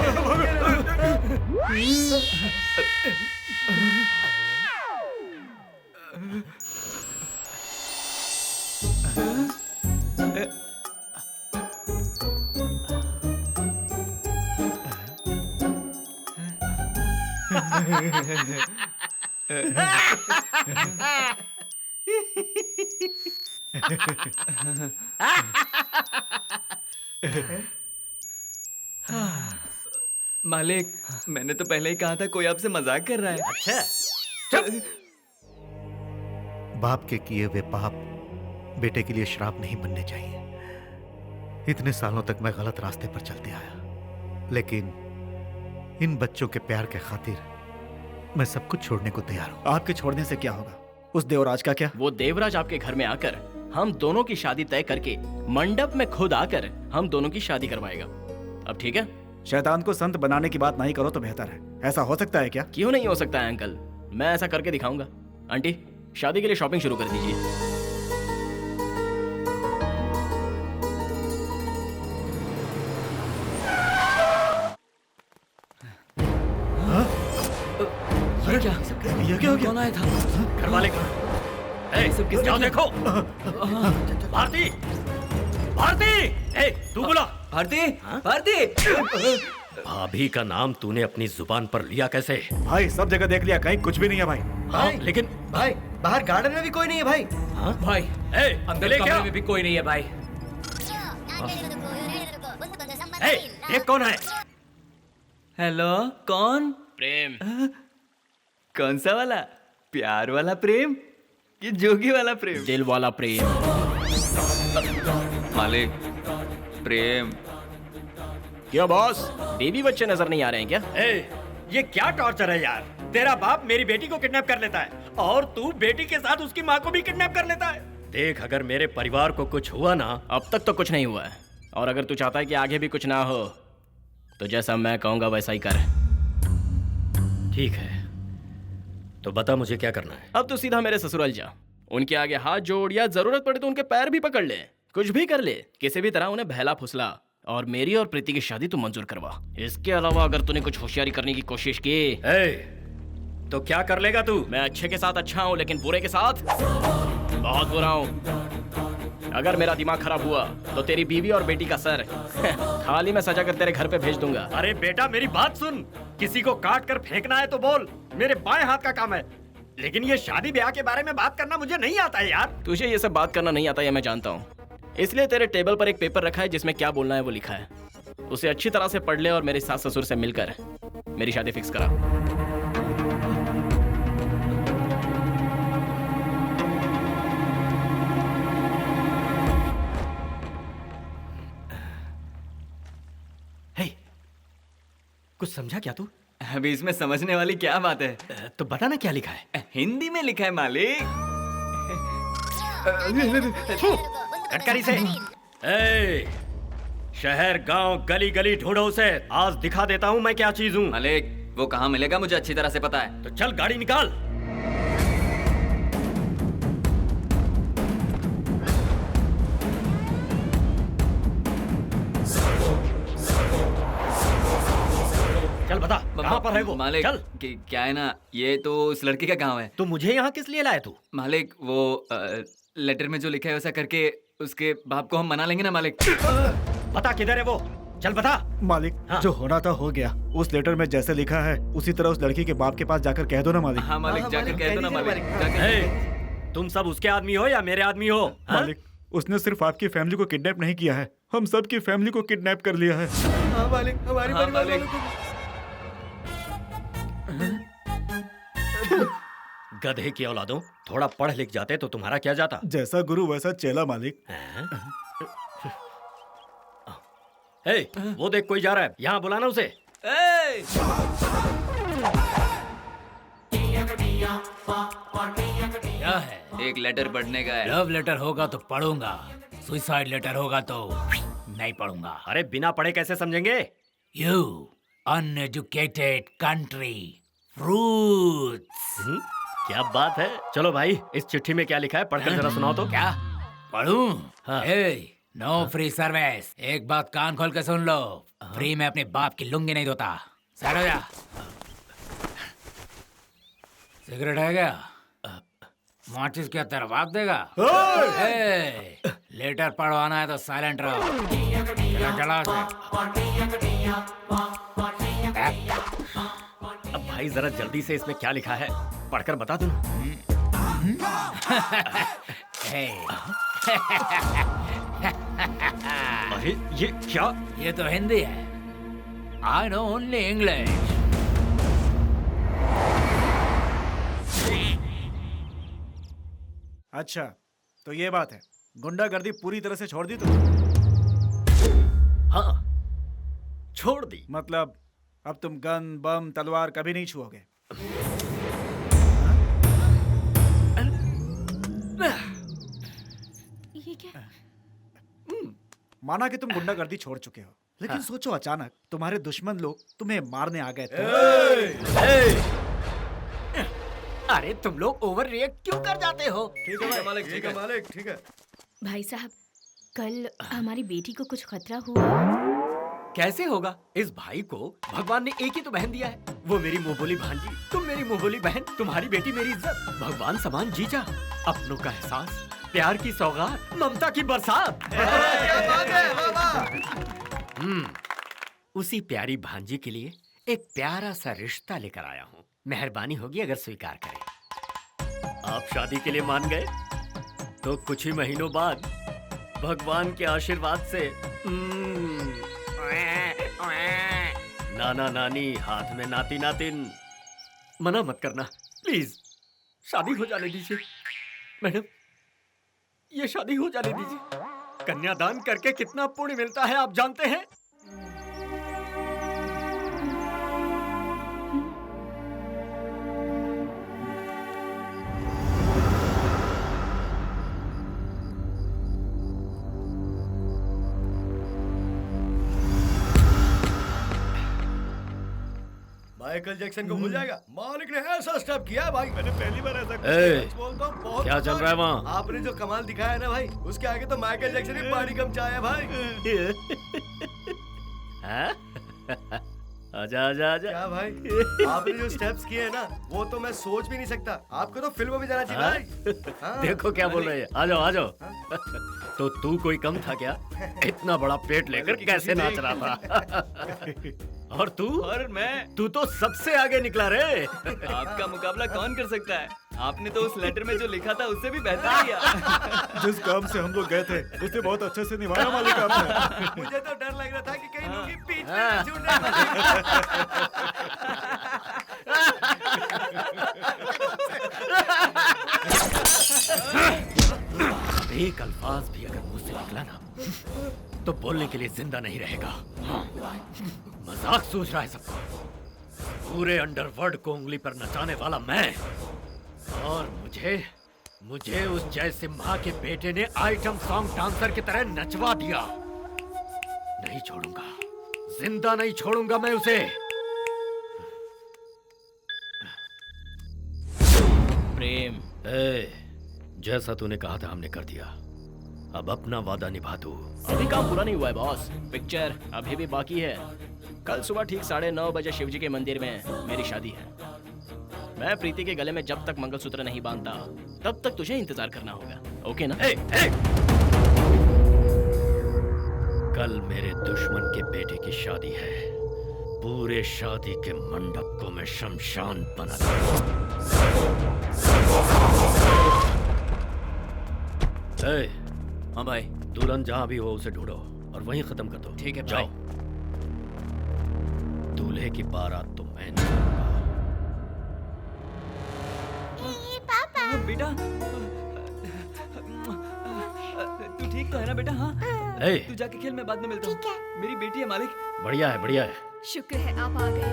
मालिक, मैंने तो पहले ही कहा था कोई आपसे मजाक कर रहा है। अच्छा, बाप के किए हुए पाप बेटे के लिए श्राप नहीं बनने चाहिए। इतने सालों तक मैं गलत रास्ते पर चलते आया, लेकिन इन बच्चों के प्यार के खातिर मैं सब कुछ छोड़ने को तैयार हूँ। आपके छोड़ने से क्या होगा? उस देवराज का क्या? वो देवराज आपके घर में आकर हम दोनों की शादी तय करके मंडप में खुद आकर हम दोनों की शादी करवाएगा। अब ठीक है? शैतान को संत बनाने की बात नहीं करो तो बेहतर है। ऐसा हो सकता है क्या? क्यों नहीं हो सकता है अंकल, मैं ऐसा करके दिखाऊंगा। आंटी, शादी के लिए शॉपिंग शुरू कर दीजिए। ये क्या हो गया? कौन आया था? घर वाले सब किस जाओ देखो। भारती, भारती, तू बोला। भारती, भारती। भाभी का नाम तूने अपनी जुबान पर लिया कैसे? भाई सब जगह देख लिया, कहीं कुछ भी नहीं है भाई। हाँ, लेकिन भाई बाहर गार्डन में भी कोई नहीं है भाई। हाँ भाई, अंदर कमरे में भी कोई नहीं है भाई। ये कौन है? हेलो, कौन? प्रेम। कौन सा वाला? प्यार वाला प्रेम कि जोगी वाला प्रेम? दिल वाला प्रेम। मालिक, प्रेम। क्या बॉस, बेबी बच्चे नजर नहीं आ रहे हैं क्या? ये क्या टॉर्चर है यार? तेरा बाप मेरी बेटी को किडनैप कर लेता है और तू बेटी के साथ उसकी माँ को भी किडनैप कर लेता है। देख, अगर मेरे परिवार को कुछ हुआ ना। अब तक तो कुछ नहीं हुआ है, और अगर तू चाहता है कि आगे भी कुछ ना हो तो जैसा मैं कहूंगा वैसा ही कर। ठीक है, तो बता मुझे क्या करना है। अब तो सीधा मेरे ससुराल जा, उनके आगे हाथ जोड़, या जरूरत पड़े तो उनके पैर भी पकड़ ले, कुछ भी कर ले, किसी भी तरह उन्हें बहला फुसला, और मेरी और प्रीति की शादी तू मंजूर करवा। इसके अलावा अगर तूने कुछ होशियारी करने की कोशिश की तो क्या कर लेगा तू? मैं अच्छे के साथ अच्छा हूँ, लेकिन बुरे के साथ बहुत बुरा हूँ। अगर मेरा दिमाग खराब हुआ तो तेरी बीवी और बेटी का सर थाली में सजा कर तेरे घर पे भेज दूंगा। अरे बेटा, मेरी बात सुन। किसी को काट कर फेंकना है तो बोल, मेरे बाएं हाथ का काम है। लेकिन ये शादी ब्याह के बारे में बात करना मुझे नहीं आता है यार। तुझे ये सब बात करना नहीं आता, ये मैं जानता हूँ। इसलिए तेरे टेबल पर एक पेपर रखा है जिसमें क्या बोलना है वो लिखा है। उसे अच्छी तरह से पढ़ ले और मेरे सास ससुर से मिलकर मेरी शादी फिक्स करा। कुछ समझा क्या तू? अभी इसमें समझने वाली क्या बात है? तो बता ना क्या लिखा है। हिंदी में लिखा है मालिक। कटकारी से। शहर गांव गली गली ढूंढो उसे, आज दिखा देता हूं मैं क्या चीज हूं। मालिक, वो कहाँ मिलेगा मुझे अच्छी तरह से पता है। तो चल गाड़ी निकाल। चल बता, कहाँ पर है वो? मालिक, चल। क्या है ना, ये तो उस लड़की का गांव है। तो मुझे यहाँ किस लिए लाया तू? मालिक, वो लेटर में जो लिखा है वैसा करके उसके बाप को हम मना लेंगे ना मालिक। पता किधर है वो? चल बता। मालिक, जो होना था हो गया। उस लेटर में जैसे लिखा है उसी तरह उस लड़की के बाप के पास जाकर कह दो ना मालिक। हाँ मालिक, जाकर कह दो ना मालिक। तुम सब उसके आदमी हो या मेरे आदमी हो? मालिक, उसने सिर्फ आपकी फैमिली को किडनैप नहीं किया है, हम सब की फैमिली को किडनैप कर लिया है। हाँ मालिक, हमारी परिवार वालों को। गधे की औलादों, थोड़ा पढ़ लिख जाते तो तुम्हारा क्या जाता। जैसा गुरु वैसा चेला मालिक। वो देख कोई जा रहा है, यहाँ बुलाना उसे। क्या है? एक लेटर पढ़ने का है। लव लेटर होगा तो पढ़ूंगा, सुसाइड लेटर होगा तो नहीं पढ़ूंगा। अरे बिना पढ़े कैसे समझेंगे? You uneducated country fruits. क्या बात है। चलो भाई, इस चिट्ठी में क्या लिखा है पढ़कर जरा सुनाओ तो। क्या पढ़ूं? हाँ। No free service. एक बात कान खोल के सुन लो, फ्री में अपने बाप की लुंगी नहीं धोता। साइड हो जा। सिगरेट है क्या? माचिस क्या तेरा बाप देगा? लेटर पढ़वाना है तो साइलेंट रहो। चला अब भाई जरा जल्दी से इसमें क्या लिखा है पढ़कर बता दो। अरे ये क्या? ये तो हिंदी है। I know only English. अच्छा, तो ये बात है, गुंडागर्दी पूरी तरह से छोड़ दी तो? हाँ, छोड़ दी। मतलब अब तुम गन बम तलवार कभी नहीं छुओगे? ये क्या? माना कि तुम गुंडागर्दी छोड़ चुके हो, लेकिन सोचो अचानक तुम्हारे दुश्मन लोग तुम्हें मारने आ गए थे। अरे तुम लोग ओवर रिएक्ट क्यों कर जाते हो? ठीक है मालिक, ठीक है मालिक, ठीक है। भाई साहब, कल हमारी बेटी को कुछ खतरा हुआ। कैसे होगा? इस भाई को भगवान ने एक ही तो बहन दिया है, वो मेरी मुंह बोली भांजी, तुम मेरी मुंह बोली बहन, तुम्हारी बेटी मेरी इज्जत, भगवान समान जीजा, अपनों का एहसास, प्यार की सौगात, ममता की बरसात। उसी प्यारी भांजी के लिए एक प्यारा सा रिश्ता लेकर आया हूँ। मेहरबानी होगी अगर स्वीकार करें। आप शादी के लिए मान गए तो कुछ ही महीनों बाद भगवान के आशीर्वाद से नाना नानी हाथ में नाती नातिन। मना मत करना प्लीज, शादी हो जाने दीजिए मैडम, ये शादी हो जाने दीजिए। कन्यादान करके कितना पुण्य मिलता है आप जानते हैं? माइकल जैक्सन को भूल जाएगा? मालिक ने ऐसा स्टेप किया भाई, मैंने पहली बार ऐसा बोलता हूँ। बहुत क्या चल रहा है वहाँ? आपने जो कमाल दिखाया है ना भाई, उसके आगे तो माइकल जैक्सन ही पानी कम चाहे भाई। आजा आजा आजा। क्या भाई, आपने जो स्टेप्स किए हैं ना, वो तो मैं सोच भी नहीं सकता। आपको तो फिल्म में जाना चाहिए भाई। हाँ? देखो क्या बोल रहे हैं। आ जाओ आ जाओ। तो तू कोई कम था क्या? इतना बड़ा पेट लेकर कैसे नाच रहा था? और तू? और मैं? तू तो सबसे आगे निकला रे। आपका मुकाबला कौन कर सकता है? आपने तो उस लेटर में जो लिखा था उससे भी बेहतर किया। जिस काम से हम लोग गए थे उसने बहुत अच्छे से निभाया मालिक आपने। मुझे तो डर लग रहा था कि कहीं लोग बीच में छूटने लगे। एक अल्फाज भी अगर मुझसे निकला ना तो बोलने के लिए जिंदा नहीं रहेगा। मजाक सोच रहा है सबको। पूरे अंडरवर्ल्ड को उंगली पर नचाने वाला मैं, और मुझे उस जय सिम्हा के बेटे ने आइटम सॉन्ग डांसर की तरह नचवा दिया। नहीं छोड़ूंगा, जिंदा नहीं छोड़ूंगा मैं उसे। प्रेम, जैसा तूने कहा था हमने कर दिया। अब अपना वादा निभा दो। अभी काम पूरा नहीं हुआ है बॉस, पिक्चर अभी भी बाकी है। कल सुबह ठीक 9:30 बजे शिवजी के मंदिर में मेरी शादी है। मैं प्रीति के गले में जब तक मंगलसूत्र नहीं बांधता तब तक तुझे इंतजार करना होगा, ओके ना? कल मेरे दुश्मन के बेटे की शादी है। पूरे शादी के मंडप को मैं शमशान बना दूंगा। हाँ भाई। दुल्हन जहां भी हो उसे ढूंढो और वहीं खत्म कर दो। ठीक है जाओ। दूल्हे की बारात तो मैं निकालूंगा। पापा। बेटा, तू ठीक तो है ना बेटा? हाँ। तू जाके खेल, मैं बाद में मिलता हूँ। मेरी बेटी है मालिक। बढ़िया है बढ़िया है। शुक्र है आप आ गए।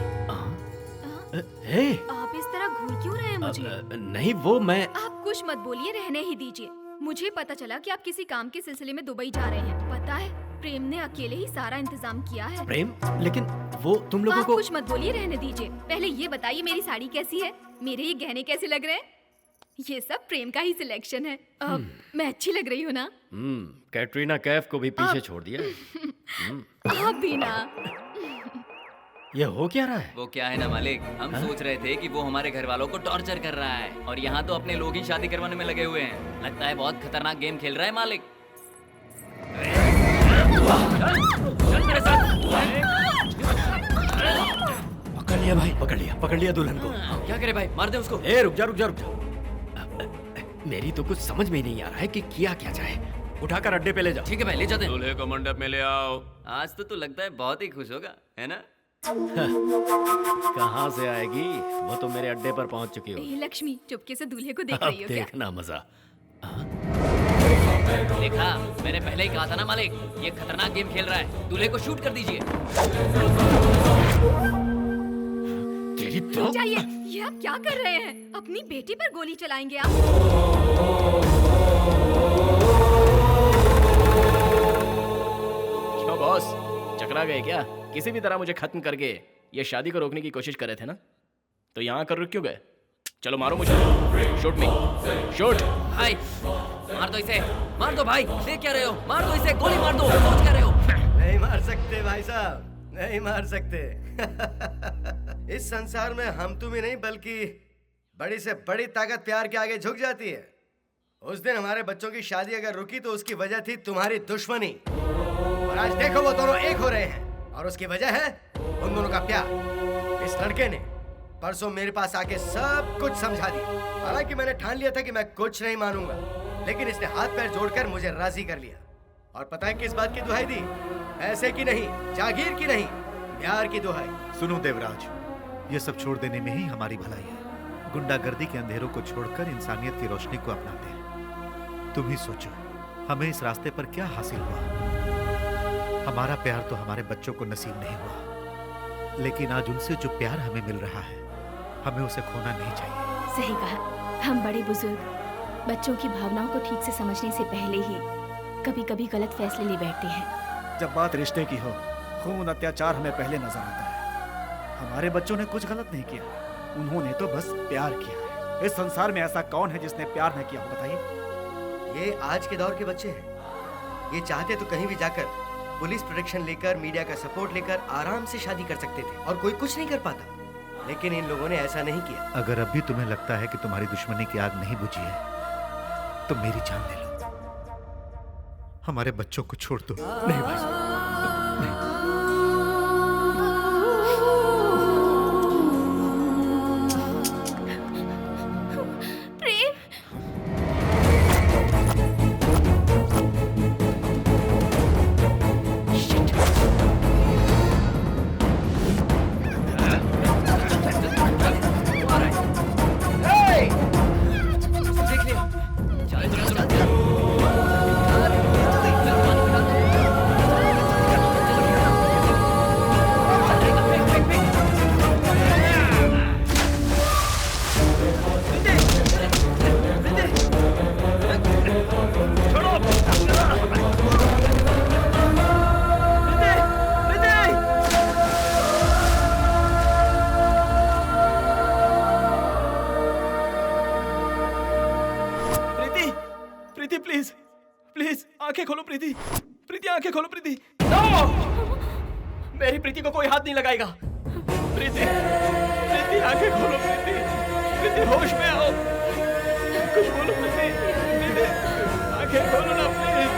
आप इस तरह घूर क्यों रहे हैं मुझे? नहीं वो मैं। आप कुछ मत बोलिए, रहने ही दीजिए। मुझे पता चला कि आप किसी काम के सिलसिले में दुबई जा रहे हैं। पता है, प्रेम ने अकेले ही सारा इंतजाम किया है। प्रेम? लेकिन वो तुम लोगों आप को। कुछ मत बोलिए, रहने दीजिए। पहले ये बताइए मेरी साड़ी कैसी है, मेरे ये गहने कैसे लग रहे हैं? ये सब प्रेम का ही सिलेक्शन है। मैं अच्छी लग रही हूँ ना? कैटरीना कैफ को भी पीछे छोड़ दिया। आप भी ना। ये हो क्या रहा है? वो क्या है ना मालिक, हम सोच रहे थे कि वो हमारे घर वालों को टॉर्चर कर रहा है और यहाँ तो अपने लोग ही शादी करवाने में लगे हुए हैं। लगता है बहुत खतरनाक गेम खेल रहा है मालिक। पकड़ लिया भाई, पकड़ लिया दुल्हन को। क्या करे भाई, मार दे उसको। रुक जा। मेरी तो कुछ समझ में नहीं आ रहा है कि किया क्या जाए। उठाकर अड्डे पे ले जाओ। ठीक है भाई, ले जाते हैं। दूल्हे को मंडप में ले आओ। आज तो तू लगता है बहुत ही खुश होगा, है ना? कहाँ से आएगी, वो तो मेरे अड्डे पर पहुँच चुकी हो। लक्ष्मी चुपके से दूल्हे को देख अब रही हो क्या? देखना मजा। देखा, मैंने पहले ही कहा था ना मालिक, ये खतरनाक गेम खेल रहा है। दूल्हे को शूट कर दीजिए। रुक जाइए, ये आप क्या कर रहे हैं? अपनी बेटी पर गोली चलाएंगे आप? क्यों बॉस, चकरा गए क्या? किसी भी तरह मुझे खत्म करके ये शादी को रोकने की कोशिश कर रहे थे ना? तो यहाँ कर रुक क्यों गए? चलो मारो मुझे। शूट मी, शूट। भाई मार दो इसे, मार दो भाई। देख क्या रहे हो? मार दो इसे, गोली मार दो। सोच क्या रहे हो? नहीं मार सकते भाई साहब, नहीं मार सकते। इस संसार में हम तुम ही नहीं बल्कि बड़ी से बड़ी ताकत प्यार के आगे झुक जाती है। उस दिन हमारे बच्चों की शादी अगर रुकी तो उसकी वजह थी तुम्हारी दुश्मनी, और आज देखो वो दोनों एक हो रहे हैं और उसकी वजह है उन दोनों का प्यार। इस लड़के ने परसों मेरे पास आके सब कुछ समझा दिया। हालांकि मैंने ठान लिया था कि मैं कुछ नहीं मानूंगा, लेकिन इसने हाथ पैर जोड़कर मुझे राजी कर लिया। और पता है किस बात की दुहाई दी? ऐसे की नहीं, जागीर की नहीं, प्यार की दुहाई। सुनो देवराज, ये सब छोड़ देने में ही हमारी भलाई है। गुंडागर्दी के अंधेरों को छोड़कर इंसानियत की रोशनी को अपनाते हैं। तुम ही सोचो, हमें इस रास्ते पर क्या हासिल हुआ? हमारा प्यार तो हमारे बच्चों को नसीब नहीं हुआ, लेकिन आज उनसे जो प्यार हमें मिल रहा है, हमें उसे खोना नहीं चाहिए। सही कहा। हम बड़े बुजुर्ग बच्चों की भावनाओं को ठीक से समझने से पहले ही कभी कभी गलत फैसले ले बैठते हैं। जब बात रिश्ते की हो, खून अत्याचार हमें पहले नजर आता है। हमारे बच्चों ने कुछ गलत नहीं किया, उन्होंने तो बस प्यार किया है। इस संसार में ऐसा कौन है जिसने प्यार न किया हो, बताइए? ये आज के दौर के बच्चे हैं। ये चाहते तो कहीं भी जाकर पुलिस प्रोटेक्शन लेकर, मीडिया का सपोर्ट लेकर आराम से शादी कर सकते थे और कोई कुछ नहीं कर पाता, लेकिन इन लोगों ने ऐसा नहीं किया। अगर अब भी तुम्हें लगता है कि तुम्हारी दुश्मनी की आग नहीं बुझी है, तो मेरी जान ले लो। हमारे बच्चों को छोड़ दो। नहीं भाई साहब, प्रेम, देख लिया। प्रीति प्लीज प्लीज आंखें खोलो प्रीति। प्रीति आंखें खोलो प्रीति। नो! मेरी प्रीति को कोई हाथ नहीं लगाएगा। प्रीति प्रीति आंखें खोलो प्रीति। प्रीति होश में आओ, कुछ बोलो प्रीति। प्रीति आंखें खोलो ना प्लीज,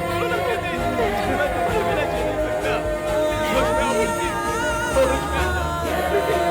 खोलो ना प्रीति। मैं तुम्हारे बिना जी नहीं सकता। होश में आओ प्रीति, होश में आओ प्रीति।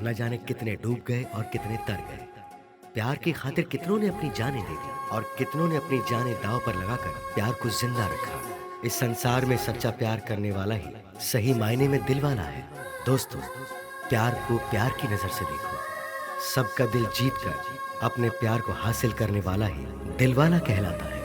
न जाने कितने डूब गए और कितने तर गए। प्यार की खातिर कितनों ने अपनी जानें दे दी और कितनों ने अपनी जानें दांव पर लगाकर प्यार को जिंदा रखा। इस संसार में सच्चा प्यार करने वाला ही सही मायने में दिल वाला है। दोस्तों, प्यार को प्यार की नजर से देखो। सबका दिल जीत कर अपने प्यार को हासिल करने वाला ही दिल वाला कहलाता है।